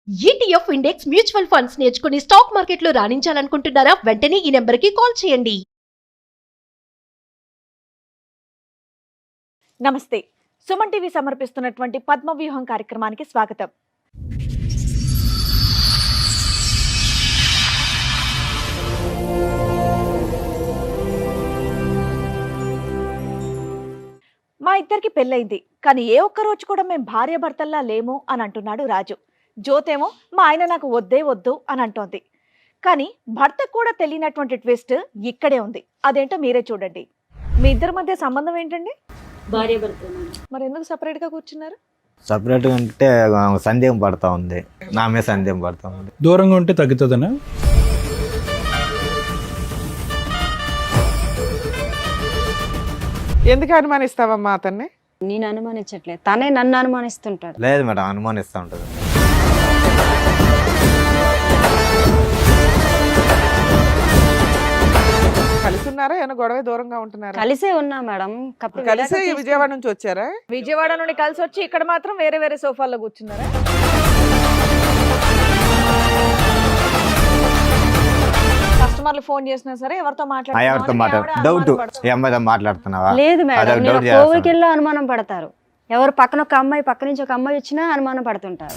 ETF index mutual funds నేర్చుకుని stock మార్కెట్లో రాణించాలనుకుంటున్నారా? వెంటనే ఈ నెంబర్కి కాల్ చేయండి. నమస్తే. సుమన్ టీవీ సమర్పిస్తున్నటువంటి పద్మవ్యూహం కార్యక్రమానికి స్వాగతం. మా ఇద్దరికి పెళ్ళైంది, కానీ ఏ ఒక్క రోజు కూడా మేము భార్యాభర్తల్లా లేము అని అంటున్నాడు రాజు. జ్యోతేమో మా ఆయన నాకు వద్దే వద్దు అని అంటోంది. కానీ భర్తకు కూడా తెలియనటువంటి ట్విస్ట్ ఇక్కడే ఉంది. అదేంటో మీరే చూడండి. మీ ఇద్దరి మధ్య సంబంధం ఏంటండి? భార్యాభర్త. మరి ఎందుకు సపరేట్ గా కూర్చున్నారు? సపరేట్గా అంటే సందేహం పడతా ఉంది, నా మీద సందేహం పడతా ఉంది. దూరంగా ఉంటే తగ్గుతుందనా? ఎందుకు అనుమానిస్తావమ్మా అతన్ని? నేను అనుమానించట్లేదు, తనే నన్ను అనుమానిస్తుంటాడు. లేదు మేడం, అనుమానిస్తూ ఉంటుంది. కలిసి ఉన్నారా? ఏమైనా గొడవ దూరంగా ఉంటున్నారా? కలిసే ఉన్నా మేడం. కలిసే ఈ విజయవాడ నుంచి వచ్చారా? విజయవాడ నుండి కలిసి వచ్చి ఇక్కడ మాత్రం వేరే వేరే సోఫాల్లో కూర్చున్నారా? కస్టమర్లు ఫోన్ చేసినా సరే ఎవరితో ఎవరితో డౌట్ ఈ అమ్మాయితో మాట్లాడుతున్నావా? లేదు మేడం, అదొక నేను doubt చేస్తాను. కోవికెళ్ళి అనుమానం పడతారు. ఎవరు పక్కన ఒక అమ్మాయి, పక్క నుంచి ఒక అమ్మాయి వచ్చినా అనుమానం పడుతుంటారు.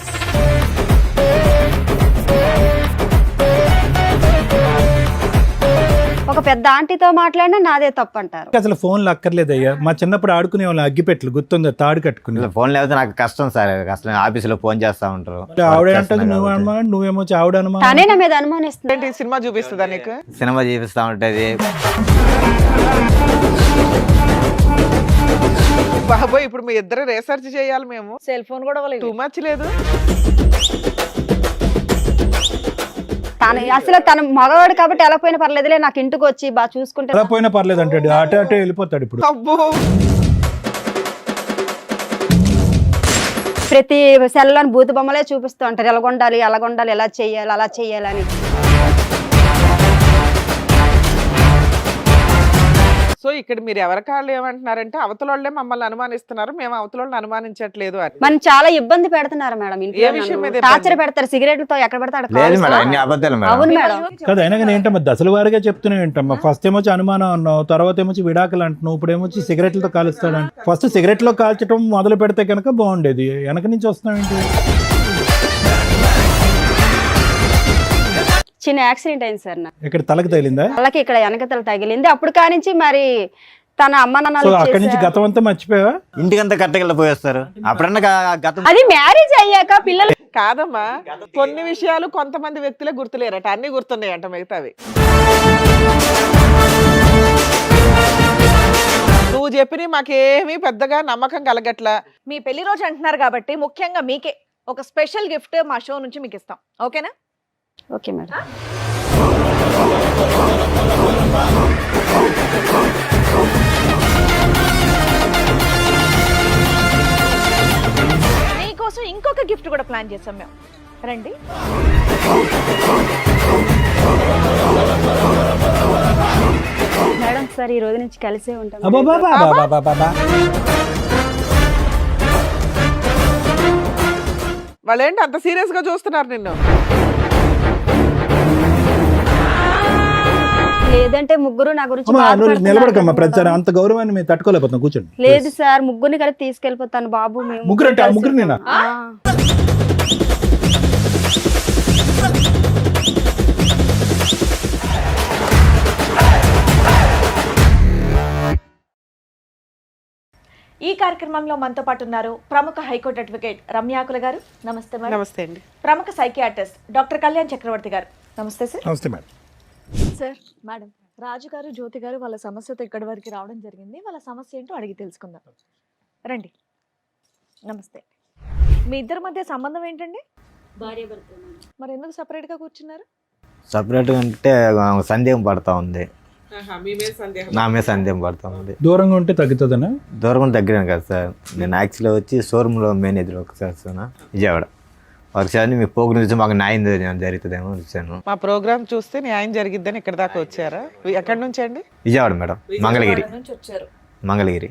ఒక పెద్ద ఆంటీతో మాట్లాడినా నాదే తప్పు అంటారు. అసలు ఫోన్లు అక్కర్లేదయ్యా. మా చిన్నప్పుడు ఆడుకునే వాళ్ళు అగ్గిపెట్లు గుర్తుందా? తాడు కట్టుకుని ఫోన్ లేకపోతే నాకు కష్టం సార్. అసలు ఆఫీసులో ఫోన్ చేస్తా ఉంటారు. ఆవిడ అంటది నువ్వు అనుమానం, నువ్వేమో ఆవిడ అనుమానం. తనే నా మీద అనుమానిస్తుంది. ఏంటి సినిమా చూపిస్తుందా నీకు? సినిమా చూపిస్తా ఉంటది. బాబోయ్, ఇప్పుడు మీ ఇద్దరు రీసెర్చ్ చేయాలి మేము. సెల్ ఫోన్ కూడా టూ మచ్ లేదు. అసలు తన మగవాడు కాబట్టి ఎలా పోయినా పర్లేదులే, నాకు ఇంటికి వచ్చి బాగా చూసుకుంటే ఎలా పోయినా పర్లేదు అంటాడు. అటే అటే వెళ్ళిపోతాడు. ఇప్పుడు అబ్బో, ప్రతి సెల్లోని బూతు బొమ్మలే చూపిస్తూ ఉంటారు. ఎలాగొండాలి, అలాగొండాలి, ఎలా చెయ్యాలి, అలా చెయ్యాలని. సో ఇక్కడ మీరు ఎవరి కాళ్ళు ఏమంటున్నారంటే అవతలోళ్ళే మమ్మల్ని అనుమానిస్తున్నారు, మేము అవతలోళ్ళని అనుమానించట్లేదు అని. మనం చాలా ఇబ్బంది పెడుతున్నారు మేడం. ఏ విషయం మీద ఇబ్బంది? టార్చర్ పెడతారు, సిగరెట్లతో ఎక్కడ పెడతాడు. లేదు మేడం, అన్ని అబద్ధాలు మేడం. అవును మేడం. కదా, అయినా కానీ ఏంటమ్మా దశల వారిగా చెప్తున్నావు ఏంటమ్మా? ఫస్ట్ ఏమొచ్చి అనుమానం అన్నావు, తర్వాత ఏమొచ్చి విడాకులు అంటున్నావు, ఇప్పుడు ఏమొచ్చి సిగరెట్లతో కాలుస్తాడు. ఫస్ట్ సిగరెట్లో కాల్చడం మొదలు పెడితే కనుక బాగుండేది. వెనక నుంచి వస్తున్నావు ఏంటి? చిన్న యాక్సిడెంట్ అయింది సార్ నాకు. ఇక్కడ తలకు తగిలిందా? వాళ్ళకి ఇక్కడ వెనకతల తగిలింది. అప్పుడు కానించి మరి తన అమ్మ సో నాన్నలు అక్కడి నుంచి గతం అంతా మర్చిపోయావా? ఇంటికంతా కట్టగల పోయేస్తారు. అప్పుడన్నా గతం అది మ్యారేజ్ అయ్యాక పిల్లలు. కాదమ్మా, కొన్ని విషయాలు కొంతమంది వ్యక్తులే గుర్తులేరట, అన్ని గుర్తున్నాయంట మిగతావి. నువ్వు చెప్పిన మాకేమీ పెద్దగా నమ్మకం కలగట్లా. మీ పెళ్లి రోజు అంటున్నారు కాబట్టి ముఖ్యంగా మీకే ఒక స్పెషల్ గిఫ్ట్ మా షో నుంచి మీకు ఇస్తాం. ఓకేనా? Okay madam. మీకోసం ఇంకొక గిఫ్ట్ కూడా ప్లాన్ చేసాం మేము. రండి. మేడం సార్, ఈ రోజు నుంచి కలిసే ఉంటాం. అబ్బబ్బబ్బబ్బబ్బబ్బబ్బ. వాళ్ళు ఏంటి అంత సీరియస్ గా చూస్తున్నారు నిన్ను? లేదంటే ముగ్గురు నా గురించి అమ్మా, నువ్వు బాధపడుతున్నారు నిలబడకమ్మా. కదా ప్రచారం మేడం. అంత గౌరవాన్ని మేము తట్టుకోలేకపోతున్నాం. కూర్చోండి. లేదు సార్, ముగ్గురిని కలిపి తీసుకెళ్ళిపోతాను బాబు. మేము ముగ్గురు అంటే ఆ కలిసి ముగ్గురు నేనా? ఆ. ఈ కార్యక్రమంలో మనతో పాటు ఉన్నారు ప్రముఖ హైకోర్టు అడ్వకేట్ రమ్యాకుల గారు. నమస్తే మేడం. నమస్తే అండి. ప్రముఖ సైకియాట్రిస్ట్ డాక్టర్ కళ్యాణ్ చక్రవర్తి గారు. నమస్తే సార్. నమస్తే మేడం. సార్, మేడం, రాజు గారు, జ్యోతి గారు వాళ్ళ సమస్యతో ఇక్కడి వరకు రావడం జరిగింది. వాళ్ళ సమస్య ఏంటో అడిగి తెలుసుకుందాం. రండి. నమస్తే. మీ ఇద్దరి మధ్య సంబంధం ఏంటండి? భార్యాభర్త. మరి ఎందుకు సపరేట్ గా కూర్చున్నారు? సపరేట్గా అంటే సందేహం పడతా ఉంది, నా మీద సందేహం పడతా ఉంది. దూరంగా ఉంటే తగ్గుతుందనా? దూరం దగ్గర కదా సార్. నేను యాక్చువల్గా వచ్చి షోరూంలో మేనేజర్ ఒకసారి విజయవాడ ఒకసారి మీ పోగు నుంచి మాకు న్యాయం జరుగుతుందేమో వచ్చాను. మా ప్రోగ్రామ్ చూస్తే న్యాయం జరిగిద్దని ఇక్కడ దాకా వచ్చారా? ఎక్కడి నుంచి అండి? విజయవాడ మేడం, మంగళగిరి. నుంచి వచ్చారు. మంగళగిరి.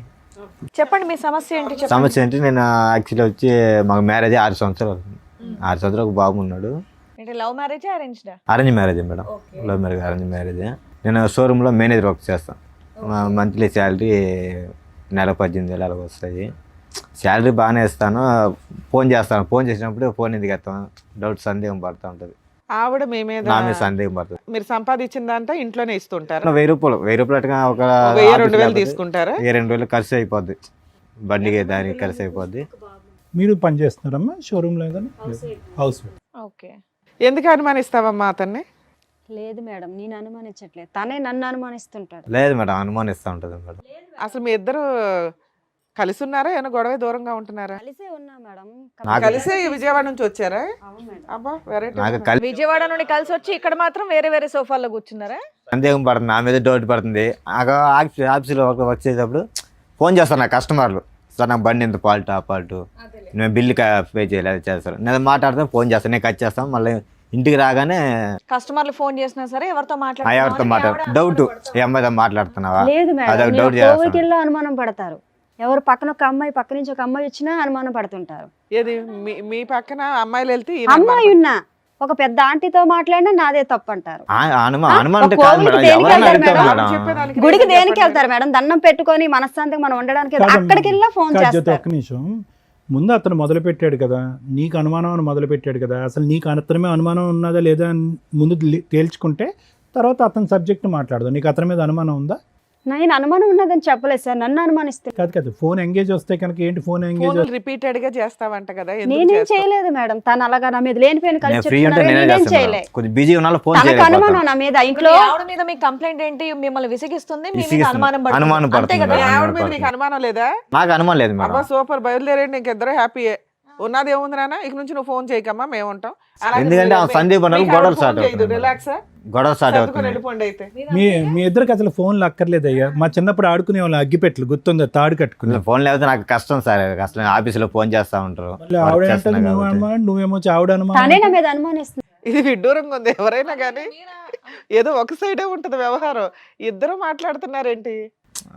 చెప్పండి మీ సమస్య ఏంటి? సమస్య ఏంటి, నేను యాక్చువల్లీ వచ్చి మాకు మ్యారేజ్ 6 సంవత్సరాలు అవుతుంది. 6 సంవత్సరాలు ఒక బాబు ఉన్నాడు. అంటే love marriage arranged? Arrange marriage madam. Love marriage, arrange marriage. నేను షోరూంలో మేనేజర్ వర్క్ చేస్తాను. మంత్లీ శాలరీ నెల 18,000 అలాగ వస్తాయి. శాలరీ బాగానే ఇస్తాను. ఫోన్ చేస్తాను. ఫోన్ చేసినప్పుడు ఫోన్ ఎందుకు ఎత్తాను డౌట్, సందేహం పడుతూ ఉంటుంది. ఆవిడ మీ మీద నా మీద సందేహం పడుతుంది. మీరు సంపాదించిందంతా ఇంట్లోనే ఇస్తుంటారు. 1000 రూపాయలు అట్టుగా ఒక 1000-2000 తీసుకుంటారా? 2,000 ఖర్చు అయిపోద్ది. బండికి దానికి ఖర్చు అయిపోద్ది. మీరు పని చేస్తున్నారమ్మా షోరూంలో ఏదైనా? House wife. ఓకే. ఎందుకు అనుమానిస్తావమ్మా అతన్ని? లేదు మేడం, నేను అనుమానించట్లేదు, తనే నన్ను అనుమానిస్తుంటాడు. లేదు మేడం, అనుమానిస్తూ ఉంటుంది మేడం. అసలు మీ ఇద్దరు కలిసి ఉన్నారా, ఏమైనా గొడవ దూరంగా ఉంటున్నారా? కలిసే ఉన్నా మేడం. నాకు- కలిసే విజయవాడ నుంచి వచ్చారా? అవును మేడం. అబ్బా వెరైటీ. నాకు కలిసి విజయవాడ నుండి కలిసి వచ్చి ఇక్కడ మాత్రం వేరే వేరే సోఫాల్లో కూర్చున్నారా? సందేహం పడుతుంది, నా మీద డౌట్ పడుతుంది. ఆఫీస్లో వచ్చేటప్పుడు ఫోన్ చేస్తాను నా కస్టమర్లు, సార్ నాకు బండి ఎంత ఫాల్ట్, ఆ ఫాల్ట్, నేను బిల్లు పే చేయలేదు చేస్తారు. నేను మాట్లాడితే ఫోన్ చేస్తాను, నేను కట్ చేస్తాను. మళ్ళీ ఇంటికి రాగానే కస్టమర్లు ఫోన్ చేసినా సరే ఎవరితో ఎవరితో డౌట్, ఈ అమ్మాయితో మాట్లాడుతున్నావా? లేదు మేడం, అదొక నేను డౌట్ చేస్తాను. కోవికిల్లో అనుమానం పడతారు. ఎవరు పక్కన ఒక అమ్మాయి, పక్క నుంచి ఒక అమ్మాయి వచ్చినా అనుమానం పడుతుంటారు. ఏది మీ పక్కన అమ్మాయిలు వెళ్తే ఈయన అమ్మాయి ఉన్నా ఒక పెద్ద ఆంటీతో మాట్లాడినా నాదే తప్పు అంటారు. అనుమానం అంటే ఒక కాదు కోవిలికి మేడం, దేనికి ఎవరైనా వెళ్తారు అడుగుతారు మేడం? మేడం. చెప్పేదానికి గుడికి reason దేనికి చెప్పండి. వెళ్తారు మేడం? దండం పెట్టుకొని మనశ్శాంతిగా మనం ఉండడానికి కాదమ్మా. అక్కడికి వెళ్ళా ఫోన్ కాదు జ్యోతి, చేస్తారు. ఒక్క నిమిషం. ముందు అతను మొదలు పెట్టాడు కదా, నీకు అనుమానం అని మొదలు పెట్టాడు కదా. అసలు నీకు అతని మీద అనుమానం ఉన్నదా లేదా అని ముందు తేల్చుకుంటే తర్వాత అతని సబ్జెక్ట్ మాట్లాడదు. నీకు అతని మీద అనుమానం ఉందా? నేను అనుమానం ఉన్నదని చెప్పలేదు సార్, నన్ను అనుమానిస్తే. కాదు ఫోన్ ఎంగేజ్ వస్తే కనుక ఏంటి ఫోన్ ఎంగేజ్? ఫోన్లు రిపీటెడ్ గా చేస్తావంట కదా, ఎందుకు నేనేం చేస్తావు? చేయలేదు మేడం, తను అలాగా నా మీద లేనిపోయిన నేను కలిసి ఫ్రీ ఉంటే చెప్తున్నారు, నేనే నేనేం చేస్తాను చేయలే. మేడం. కొద్దిగా బిజీ ఉన్నా ఫోన్ తనకు చేయలేకపోతాను. అనుమానం నా మీద. ఇంట్లో ఆవిడ మీద మీ కంప్లైంట్ ఏంటి? మిమ్మల్ని విసిగిస్తుంది, మీ మీద విసిగిస్తుంది. అనుమానం పడుతుంది. అనుమానం అంతే పడుతుంది కదా? మీ మేడం. ఆవిడ మీద నీకు అనుమానం లేదా? నాకు అనుమానం లేదు అబ్బా మేడం. సూపర్, బయలుదేరండి, ఇంకిద్దరు హ్యాపీయే. ఉన్నది ఏముంది నాన్న, ఇక నుంచి నువ్వు ఫోన్ చేయకమ్మా, మేము ఉంటాం. ఎందుకంటే ఆ సందీప్ అన్నది గొడవలు స్టార్ట్ అవుతుంది. రిలాక్స్ గొడవ స్టార్ట్ అవుతుంది. వెళ్ళిపోండి అయితే. మీ ఇద్దరికి అసలు ఫోన్లు అక్కర్లేదయ్యా. మా చిన్నప్పుడు ఆడుకునే వాళ్ళు అగ్గిపెట్లు గుర్తుందా, తాడు కట్టుకుని. ఫోన్ లేకపోతే నాకు కష్టం సార్. అసలు ఆఫీసులో ఫోన్ చేస్తా ఉంటారు. మళ్ళీ ఆవిడ అంటే నువ్వు అనుమానం, నువ్వేమో ఆవిడ తనే అనుమానం. నా మీద అనుమానిస్తుంది. ఇది విడ్డూరంగా ఉంది. ఎవరైనా కానీ ఏదో ఒక సైడే ఉంటది వ్యవహారం. ఇద్దరు మాట్లాడుతున్నారేంటి?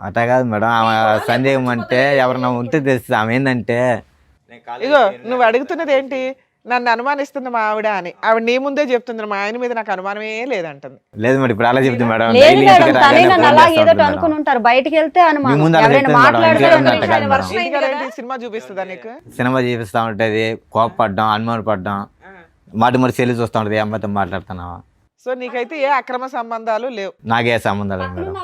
అట్లా కాదు మేడం, ఆమె సందేహం అంటే ఎవరన్నా ఉంటే తెలుస్తుంది. ఆమె ఏంటంటే ఇగో నువ్వు అడుగుతున్నది ఏంటి? నన్ను అనుమానిస్తుంది మా ఆవిడ అని. ఆవిడ నీ ముందే చెప్తుంది, మా ఆయన మీద నాకు అనుమానమే లేదంటుంది. లేదు మేడం, ఇప్పుడు అలా చెప్తుంది మేడం. లేదు డైలీ మేడం, ఇంటికి తనే రాగానే నన్ను ఫోన్ అలా చేస్తా ఏదో ఉంటుంది మేడం. అనుకుని ఉంటారు. బయటికి వెళ్తే మీ అనుమానం, ముందు అలా ఎవరైనా చెప్తుంది మేడం, మాట్లాడితే ఇంట్లో అనుమానం. ఉన్నట్టు కాదు మేడం. ఇంటికాడేంటి సినిమా చూపిస్తుందా నీకు? సినిమా చూపిస్తా ఉంటది, కోపపడ్డం, అనుమానం పడ్డం, మరి చెల్లి చూస్తూ ఉంటది, ఏ అమ్మాయితో మాట్లాడుతున్నావా. సో నీకైతే ఏ అక్రమ సంబంధాలు లేవు. నాకే సంబంధం లేదు మేడం.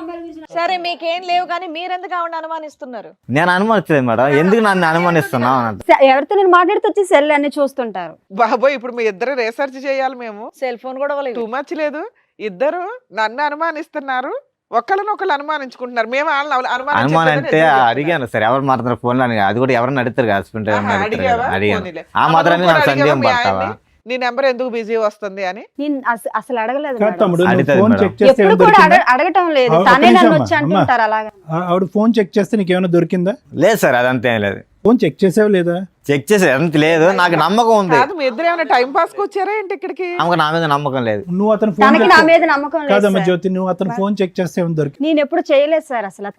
సరే మీకేం లేవు కానీ మీరెందుకు ఆవిడ అనుమానిస్తున్నారు? నేను అనుమానించలేదు మేడం, ఎందుకు నన్ను అనుమానిస్తున్నావు అని అంట. ఎవరితో నేను మాట్లాడితే వచ్చి సెల్ అన్ని చూస్తుంటారు. బాబోయ్, ఇప్పుడు మీ ఇద్దరు రీసెర్చ్ చేయాలి మేము. సెల్ ఫోన్ కూడా టూ మచ్ లేదు. ఇద్దరు నన్ను అనుమానిస్తున్నారు, ఒకళ్ళనొకళ్ళు అనుమానించుకుంటున్నారు. మేము వాళ్ళని అనుమానం అంటే అనుమానించలేదు. అడిగాను సార్, ఎవరు మాట్లాడుతున్నారు ఫోన్లో అని. అది కూడా ఎవరన్నా అడుగుతారు హస్బెండ్ అడిగావా? అడిగాను. పోనీలే. ఆ మాత్రాన్ని అమ్మ నాకు కూడా సందేహం అడిగావా మీ పడతావా? ఆయన్ని? నీ నెంబర్ ఎందుకు బిజీ వస్తుంది అని? నేను అసలు అడగలేదు కాదు మేడం. తమ్ముడు, నువ్వు అడుగుతుంది ఫోన్ మేడం. చెక్ చేస్తే ఎప్పుడు ఏమైనా కూడా దొరికిందా? అడగటం లేదు, ఒక్క తనే నిమిషం నన్ను అమ్మా, వచ్చి అమ్మా. అంటుంటారు అలాగా. ఆవిడ ఫోన్ చెక్ చేస్తే నీకేమైనా దొరికిందా? లేదు సార్, అదంతా ఏం లేదు. ఫోన్ చెక్ చేసావు లేదా? చెక్ చేసి ఎంత లేదు, నాకు నమ్మకం ఉంది. కాదు, మీ ఇద్దరు ఏమైనా టైం పాస్ కి వచ్చారా ఏంటి ఇక్కడికి? ఆమెకు నా మీద నమ్మకం లేదు. నువ్వు అతను ఫోన్ తనకి నా మీద నమ్మకం లేదు కాదమ్మా సార్. జ్యోతి, నువ్వు అతను ఫోన్ చెక్ చేస్తే ఏమైనా దొరికింది? నేను ఎప్పుడు చేయలేదు సార్. అసలు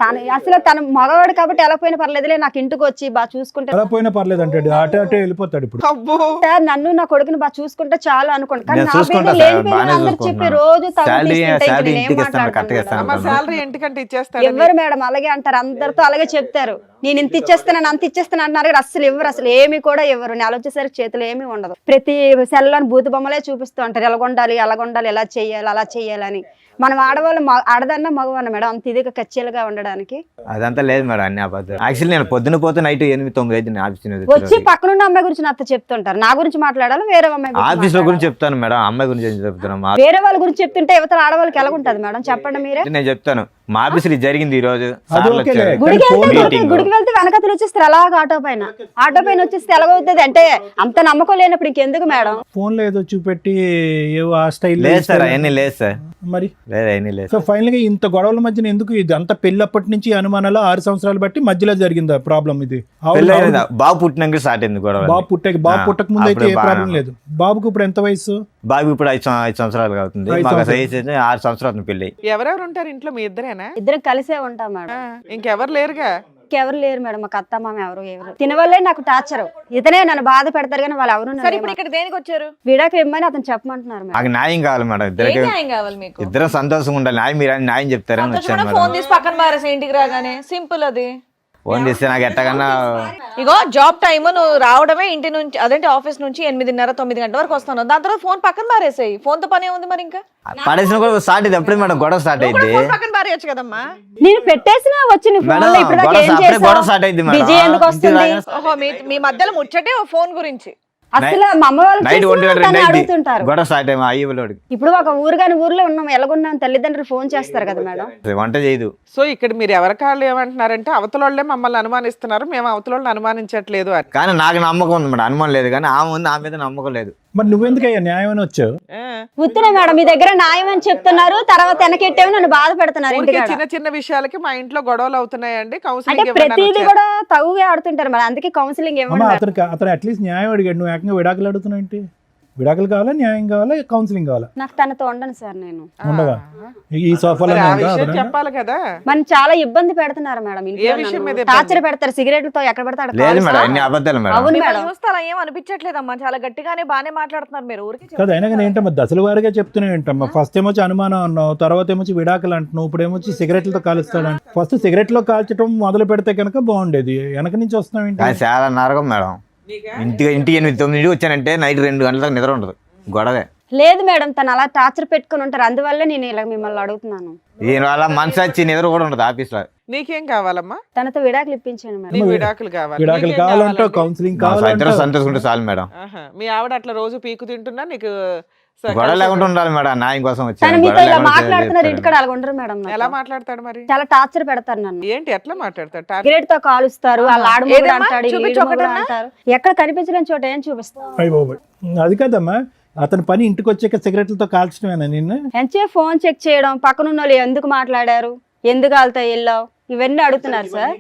తన మగవాడు కాబట్టి ఎలా పోయినా పర్లేదులే, నాకు ఇంటికి వచ్చి బాగా చూసుకుంటే అలా పోయినా పర్లేదు అంటాడు, అటే వెళ్ళిపోతాడు. ఇప్పుడు అబ్బో, సార్ నన్ను నా కొడుకుని బాగా చూసుకుంటే చాలు అనుకోండి. కానీ నేను నా మీద చూసుకుంటా సార్, లేనిపోయిన బాగానే అందరూ చెప్పి చూసుకుంటున్నాను. రోజు శాలరీ తగ్గుతుంటే ఇంటికి ఇస్తాను, కరెక్ట్గా ఇస్తాను. అమ్మ శాలరీ ఇంటికంటే ఇచ్చేస్తాడు. ఎవరు మేడం అలాగే అంటారు, అందరితో అలాగే చెప్తారు. నేను ఇంత ఇచ్చేస్తాను అంత ఇచ్చేస్తాను అంటున్నారు కానీ అసలు ఇవ్వరు, అసలు ఏమి కూడా ఇవ్వరు. నెల వచ్చేసరికి చేతులు ఏమీ ఉండదు. ప్రతి సెల్లోని బూతు బొమ్మలే చూపిస్తూ ఉంటారు, ఎలాగొండాలి అలాగొండాలి, ఎలా చెయ్యాలి అలా చెయ్యాలని. మనం ఆడవాళ్ళు ఆడదన్నా మగవన్న మేడం అంత ఇదిగా కచ్చేలుగా ఉండడానికి. అదంతా లేదు మేడం, అన్ని అబద్ధాలు. యాక్చువల్లీ నేను పొద్దున పోతే నైట్ 8-9 అయితే నేను ఆఫీస్ వచ్చి పక్కనున్న అమ్మాయి గురించి నాతో చెప్తుంటారు. నా గురించి మాట్లాడాలి, వేరే అమ్మాయి గురించి ఆఫీస్ లో గురించి మాట్లాడాలి. చెప్తాను మేడం, అమ్మాయి గురించి ఏం చెప్తున్నాను. వేరే వాళ్ళ గురించి చెప్తుంటే యువతల ఆడవాళ్ళకి ఎలా ఉంటది మేడం చెప్పండి మీరే. నేను చెప్తాను, మా ఆఫీసులో జరిగింది ఈ రోజు. అది సార్లు ఓకేలే. వచ్చారు. గుడికి ఫోన్ వెళ్తే మీటింగ్. గుడికి వెళ్తే వెనకతలు వచ్చేస్తారు అలాగ ఆటో పైన వచ్చేస్తే ఎలాగవుతుంది అంటే అంత నమ్మకం లేనప్పుడు ఇంకెందుకు మేడం. ఫోన్ లో ఏదో చూపెట్టి ఏవో ఆ స్టైల్ లేదు సార్, అవన్నీ లేదు సార్, మరి. లేదు అవన్నీ లేదు. సో ఫైనల్ గా ఇంత గొడవల మధ్యన ఎందుకు ఇది అంత పెళ్ళప్పటి నుంచి అనుమానాలు 6 సంవత్సరాలు బట్టి మధ్యలో జరిగిందా ప్రాబ్లం ఇది? పెళ్ళి అయిందా? బాబు పుట్టినాక స్టార్ట్ అయింది గొడవ. బాబు పుట్టక ముందు అయితే ఏ అప్పుడు ప్రాబ్లం బాగా- లేదు. బాబుకు ఇప్పుడు ఎంత వయసు? బాబు ఇప్పుడు 5 సంవత్సరాలు అవుతుంది. 5 మాకు సంవత్సరాలు. వయసు అయితే 6 సంవత్సరాలు పెళ్ళి. ఎవరెవరు ఉంటారు ఇంట్లో? మీ ఇద్దరేనా? ఇద్దరం కలిసే ఉంటాం మేడం. ఇంకెవరు లేరుగా? ఇంకెవరు లేరు మేడం, మాకు అత్త మామ ఎవరు తినవల్లే నాకు టార్చర్. ఇతనే నన్ను బాధ పెడతారు కానీ వాళ్ళు ఎవరు సరే ఇప్పుడు ఇక్కడ దేనికి వచ్చారు? విడాకులు ఇమ్మని అతను చెప్పమంటున్నారు మేడం. నాకు న్యాయం కావాలి మేడం, ఏం ఇద్దరికి న్యాయం కావాలి మీకు? ఇద్దరం సంతోషంగా ఉండాలి. మీరు న్యాయం చెప్తారని వచ్చాను మేడం. ఫోన్ తీసి పక్కన మారేసి ఇంటికి రాగానే సింపుల్ అది. ఫోన్ చేస్తే నాకు ఎట్టకన్నా ఇగో జాబ్ టైమ్ నువ్వు రావడమే ఇంటి నుంచి, అదేంటి ఆఫీస్ నుంచి 8:30 9 గంటల వరకు వస్తాను. దాని తర్వాత ఫోన్ పక్కన మారేసాయి. ఫోన్ తో పని ఉంది మరి. ఇంకా పడేసిన కూడా స్టార్ట్ అయింది అప్పుడే మేడం, గొడవ స్టార్ట్ అయింది. ఫోన్ పక్కన మారేయచ్చు కదమ్మా. నేను పెట్టేసినా వచ్చి నీ phone లో ఇప్పుడు దాకా ఏం గొడవ చేసావు? స్టార్ట్ అయింది మేడం. బిజీ ఎందుకు వస్తుంది? ఓహో మీ మధ్యలో ముచ్చటే ఓ ఫోన్ గురించి. అసలు మా అమ్మ వాళ్ళు నైట్ చూసినా 1:2 తను అయింది అడుగుతుంటారు. గొడవ స్టార్ట్ అయ్యి అయ్యలోడికి. ఇప్పుడు ఒక ఊరు కాని ఊర్లో ఉన్నాం, ఎలాగున్నాం తల్లిదండ్రులు ఫోన్ చేస్తారు కదా మేడం. వంట చేయదు. సో ఇక్కడ మీరు ఎవరి కాళ్ళు ఏమంటున్నారంటే అవతల వాళ్ళే మమ్మల్ని అనుమానిస్తున్నారు, మేము అవతల వాళ్ళని అనుమానించట్లేదు అని. కానీ నాకు నమ్మకం ఉంది మేడం, అనుమానం లేదు. కానీ ఆమె ఉంది, ఆమె మీద నమ్మకం లేదు. మరి నువ్వెందుకయ్యా న్యాయం అని వచ్చావు? ఆ. ఉత్తరే మేడం మీ దగ్గర న్యాయం అని చెప్తున్నారు, తర్వాత వెనకెట్టేవి నన్ను బాధ పెడుతున్నారు ఊరికే ఇంటికాడ. చిన్న చిన్న విషయాలకి మా ఇంట్లో గొడవలు అవుతున్నాయండి, అంటే కౌన్సిలింగ్ ప్రతిదీ కూడా తగుగా ఆడుతుంటారు మేడం, అందుకే కౌన్సిలింగ్ అమ్మ ఇవ్వండి. అతను అట్లీస్ట్ న్యాయం అడిగాడు, నువ్వు ఏకంగా విడాకులు అడుగుతున్నావు ఏంటి? విడాకులు కావాలా, న్యాయం కావాలా, కౌన్సిలింగ్ కావాలా? నాకు తనతో ఉండను సార్ నేను. ఉండవా? ఈ సోఫాలో ఆ విషయం చెప్పాలి కదా. మనం చాలా ఇబ్బంది పెడుతున్నారు మేడం ఏ విషయం మీద ఇంట్లో. ఇబ్బంది? టార్చర్ పెడతారు, సిగరెట్లతో ఎక్కడ పెడతాడు లేదు మేడం, అన్ని అబద్ధాలు మేడం. అవును మేడం. చూస్తే అలా ఏం అనిపించట్లేదమ్మా, చాలా గట్టిగానే బానే మాట్లాడుతున్నారు మీరు. ఊరికి కదా అయినా కానీ ఏంటమ్మా దశల వారిగా చెప్తున్నావు ఏంటమ్మా? ఫస్ట్ ఏమొచ్చి అనుమానం అన్నావు, తర్వాత ఏమొచ్చి విడాకులు అంటున్నావు, ఇప్పుడు ఏమొచ్చి సిగరెట్లతో కాలుస్తాడు. ఫస్ట్ సిగరెట్లో కాల్చడం మొదలు పెడితే కనుక బాగుండేది, వెనక నుంచి వస్తున్నావు ఏంటి? కానీ చాలా నరకం మేడం. ఇంటికి 8 9 వచ్చానంటే నైట్ 2 గంటల దాకా నిద్ర ఉండదు, గొడవే. లేదు మేడం, తను అలా టార్చర్ పెట్టుకుని ఉంటారు, అందువల్ల నేను ఇలా మిమ్మల్ని అడుగుతున్నాను. దీనివల్ల మనసు వచ్చి నిద్ర కూడా ఉండదు ఆఫీస్ లో. నీకేం కావాలమ్మా? తనతో విడాకులు ఇప్పించాను మేడం. నీకు విడాకులు కావాలి. విడాకులు నీకేం కావాలంటావు, కావాలండి? కౌన్సిలింగ్ ఇద్దరు కావాలంటావు. సంతోషంగా చాలు మేడం. ఆహా. మీ ఆవిడ అట్లా రోజు పీకు తింటున్నా నీకు గొడవ లేకుండా ఉండాలి మేడం, న్యాయం కోసం తను వచ్చాను. మీతో గొడవ ఇలా లేకుండా మాట్లాడుతున్నారు, చేస్తారు. ఇంటికాడ అలా ఉండరు మేడం నాతో. ఎలా మాట్లాడతాడు మరి? చాలా టార్చర్ పెడతారు నన్ను. ఏంటి ఎట్లా మాట్లాడతాడు? సిగరెట్ తో కాలుస్తారు, వాళ్ళ ఆడమొగుడు ఏదమ్మా? అంటాడు, ఈ చూపించు ఈడమొగుడు ఒకటన్నా? అంటారు. ఎక్కడ కనిపించలేని చోట ఏం చూపిస్తారు? అయ్య బాబోయ్. అది కాదమ్మా, అతని పని ఇంటికి వచ్చాక సిగరెట్లతో కాల్చడమేనా నిన్ను? ఎంచే ఫోన్ చెక్ చేయడం, పక్కనున్న వాళ్ళు ఎందుకు మాట్లాడారు, ఎందుకు వెళ్తాయి వెళ్ళావు, ఇవన్నీ అడుగుతున్నారు సార్.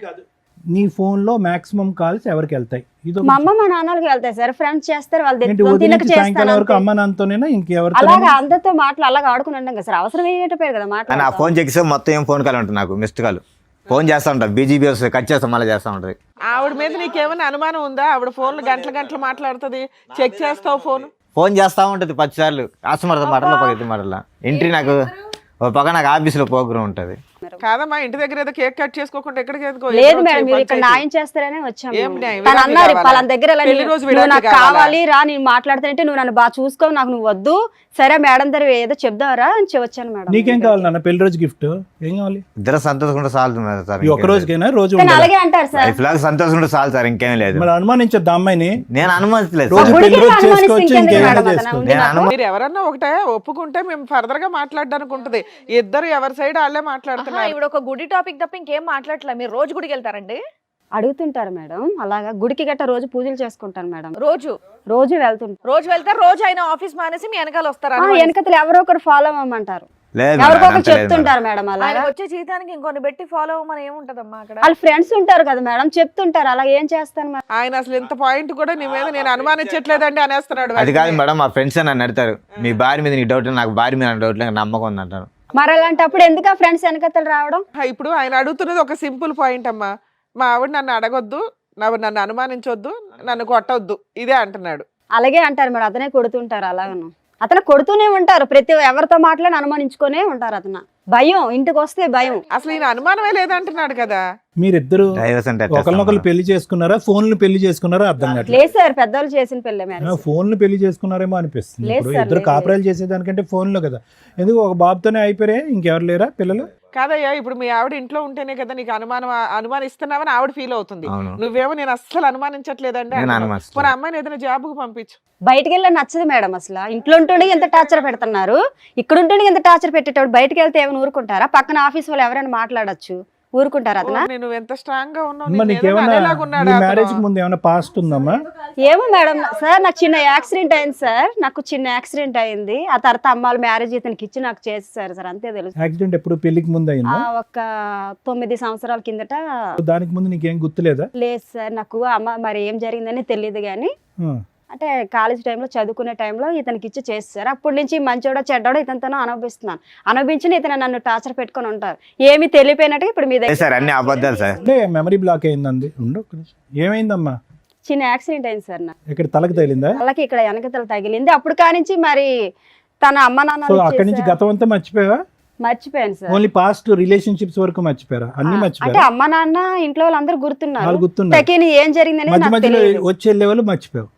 నీ ఫోన్ లో మాక్సిమం కాల్స్ ఎవరికి వెళ్తాయి? ఇది మా అమ్మ మా నాన్నలకి వెళ్తాయి సార్, ఫ్రెండ్స్ చేస్తారు, వాళ్ళు ఏంటి తెచ్చుకొని ఉదయం తినక నుంచి సాయంకాలం చేస్తాను వరకు అంతే. అమ్మ నాన్నతోనేనా ఇంకెవరితో? అలాగా అందరితో మాటలు అలాగా ఆడుకుని ఉంటాం కదా సార్, అవసరం ఏంటో కదా కానీ ఆ మాట్లాడాలి. ఫోన్ చెక్ చేస్తే మొత్తం ఏం ఫోన్ కాల్ ఉంటుంది, నాకు మిస్డ్ కాల్. ఫోన్ చేస్తా ఉంటా, బీజీబీ వస్తుంది, కట్ చేస్తా, మళ్ళీ చేస్తా ఉంటుంది. ఆవిడ మీద నీకేమైనా అనుమానం ఉందా? ఆవిడ ఫోన్లు గంటలు గంటలు మాట్లాడుతుంది, చెక్ చేస్తావు ఫోన్. ఫోన్ చేస్తా ఉంటుంది 10 సార్లు, కస్టమర్తో మాటలు పగతి మాటల. ఎంట్రీ నాకు ఒక పక్క నాకు ఆఫీస్లో ప్రోగ్రామ్ ఉంటుంది. కాదమ్మా, ఇంటి దగ్గర ఏదో కేక్ కట్ చేసుకోకుండా ఎక్కడికి ఎందుకో? లేదు ఎక్కడో మేడం, మీరు ఇక్కడ పంచాయతీ. న్యాయం చేస్తారనే వచ్చాము. ఏం న్యాయం? తను విడాకులు అన్నారు కావాలా? వాళ్ళ దగ్గర ఇలా పెళ్లి రోజు నువ్వు విడాకులు నాకు కావాలా? కావాలి రా, నేను మాట్లాడుతుంటే నువ్వు నన్ను బాగా చూసుకో, నాకు నువ్వు వద్దు, సరే మేడం దగ్గర ఏదో చెప్దావరా అని వచ్చాను మేడం. నీకేం కావాలి నాన్న? పెళ్లి రోజు గిఫ్ట్ ఏం కావాలి? ఇద్దరు సంతోషంగా చాలు మేడం సార్. ఈ ఒక్క రోజుకైనా రోజు తను ఉండాలా? అలాగే అంటారు సార్. లైఫ్ లాగా సంతోషంగా చాలు సార్, ఇంకేం లేదు. మరి అనుమానించొద్దు అమ్మాయిని. నేను అనుమతిలేదు రోజు సార్. గుడికి పెళ్లి రోజు అనుమానిస్తే చేసుకోవచ్చు, ఇంకెందుకు ఇంకేమైనా మేడం అతను చేసుకోవచ్చు. ఉంది నేను నాకు? మీరు ఎవరన్నా ఒకటే ఒప్పుకుంటే మేము ఫర్దర్ గా మాట్లాడడానికి ఉంటది. ఇద్దరు ఎవరి సైడ్ వాళ్ళే మాట్లాడుతున్నారు. ఇప్పుడు ఒక గుడి టాపిక్ తప్ప ఇంకేం మాట్లాడట్లే. మీరు రోజు గుడికి వెళ్తారండి? అడుగుతుంటారు మేడం, అలాగా గుడికి గట్ట రోజు పూజలు చేసుకుంటాను మేడం, రోజు రోజు వెళ్తుంటారు. రోజు వెళ్తారు, రోజు ఆయన ఆఫీస్ మానేసి మీ వెనకాల వస్తారా? వెనకతలు ఎవరో ఒకరు ఫాలో అవ్వమంటారు, లేదు మేడం, ఎవరికొకరు అంత లేదు మేడం. చెప్తుంటారు మేడం. అలాగా ఆయన వచ్చే జీతానికి ఇంకొన్ని పెట్టి ఫాలో అవ్వమని ఏముంటదమ్మా అక్కడ? వాళ్ళ ఫ్రెండ్స్ ఉంటారు కదా మేడం, చెప్తుంటారు, అలా ఏం చేస్తాను మేడం. ఆయన అసలు ఇంత పాయింట్ కూడా నీ మీద నేను అనుమానించట్లేదండి అనేస్తున్నాడు. అది కాదు మేడం, మా ఫ్రెండ్స్ నన్ను అడతారు, మీ భార్య మీద నీకు డౌట్, నాకు భార్య మీద డౌట్ లేదు, నమ్మకం ఉంది అంటారు. మరి అలాంటప్పుడు ఎందుకు ఆ ఫ్రెండ్స్ వెనకతలు రావడం? ఇప్పుడు ఆయన అడుగుతున్నది ఒక సింపుల్ పాయింట్ అమ్మా, మా ఆవిడ నన్ను అడగొద్దు, నన్ను అనుమానించొద్దు, నన్ను కొట్టొద్దు, ఇదే అంటున్నాడు. అలాగే అంటారు మేడం, అతనే కొడుతుంటారు, అలాగను అతను కొడుతూనే ఉంటారు, ప్రతి ఎవరితో మాట్లాడి అనుమానించుకునే ఉంటారు. అతను భయం, ఇంటికి వస్తే భయం. అసలు ఈయన అనుమానమే లేదంటున్నాడు కదా. మీరిద్దరు డైవర్స్ అంటే ఎట్లా ఒకరినొకరు ఇస్తాం పెళ్లి చేసుకున్నారా, ఫోన్లు పెళ్లి చేసుకున్నారా అర్థం కావట్లేదు. లేదు సార్, పెద్దవాళ్ళు చేసిన పెళ్ళే మ్యారేజ్. ఫోన్లు పెళ్లి చేసుకున్నారేమో అనిపిస్తుంది. లేదు ఇప్పుడు సార్, ఇద్దరు లేదు, కాపురాలు చేసేదానికంటే ఫోన్లో కదా. ఎందుకు ఒక బాబుతోనే అయిపోయారే, ఇంకెవరు లేరా పిల్లలు? కాదయ్యా, ఇప్పుడు మీ ఆవిడ ఇంట్లో ఉంటేనే కదా నీకు అనుమానిస్తున్నావని ఆవిడ ఫీల్ అవుతుంది. అవును. నువ్వేమో నేను అస్సలు అనుమానించట్లేదండి నేను అంటున్నావు. అనుమానిస్తలేదు. పోనీ అమ్మాయిని ఏదైనా జాబ్కు పంపించు. బయటికి వెళ్ళి నచ్చదు మేడం, అసలు ఇంట్లో ఉంటుండే ఎంత టార్చర్ పెడుతున్నారు, ఇక్కడ ఉంటుండే ఎంత టార్చర్ పెట్టేటప్పుడు బయటకు వెళ్తే ఏమైనా ఊరుకుంటారా? పక్కన ఆఫీస్ వాళ్ళు ఎవరైనా మాట్లాడొచ్చు, ఊరుకుంటారు అతను? నేను ఎంత స్ట్రాంగ్ గా ఉన్నావు, అమ్మ, నిన్ను ఏదైనా నీకేమన్నా అనేలాగున్నాడా నీ అతను? మ్యారేజ్ ముందు ఏమైనా పాస్ట్ ఉందమ్మా? ఏమో మేడం సార్, నాకు చిన్న యాక్సిడెంట్ అయింది సార్, నాకు చిన్న యాక్సిడెంట్ అయింది. ఆ తర్వాత అమ్మాళ్ళ మ్యారేజ్ ఇతనికి ఇచ్చి నాకు చేసేసారు సార్, అంతే తెలుసు. యాక్సిడెంట్ ఎప్పుడు పెళ్లికి ముందు అయిందా? ఒక 9 సంవత్సరాల కిందట. దానికి ముందు నీకేం గుర్తులేదా? లేదు సార్, నాకు అమ్మ మరి ఏం జరిగిందని తెలియదు కానీ ఆ. అంటే కాలేజ్ టైంలో చదువుకునే టైంలో ఇతనికి ఇచ్చి చేస్తారు. అప్పటి నుంచి మంచోడో చెడ్డోడో ఇతనితోనో అనుభవిస్తున్నాను. అనుభవించి ఇతను నన్ను టార్చర్ పెట్టుకొని ఉంటారు. ఏమి తెలియపోయినట్టుగా ఇప్పుడు మీ దగ్గర సార్ అన్ని అబద్ధాలు సార్. అంటే మెమరీ బ్లాక్ అయిందండి. ఒక్క నిమిషం. ఏమైందమ్మా? చిన్న యాక్సిడెంట్ అయింది సార్ నాకు. ఇక్కడ తలకు తగిలిందా? వాళ్ళకి ఇక్కడ వెనకతల తగిలింది. అప్పుడు కానించి మరి తన అమ్మ సో నాన్న అక్కడి నుంచి గతం అంతా మర్చిపోయావా? మర్చిపోయాను సార్. ఓన్లీ పాస్ట్ రిలేషన్షిప్స్ వరకు మర్చిపోయారా? అన్ని అంటే మర్చిపోయారా? అమ్మ నాన్న ఇంట్లో వాళ్ళందరూ గుర్తున్నారు. వాళ్ళు గుర్తున్నారు. తకిని ఏం జరిగింది అనేది మధ్య నాకు మధ్యలో తెలియదు. వచ్చే లెవెల్ మర్చిపోయావు.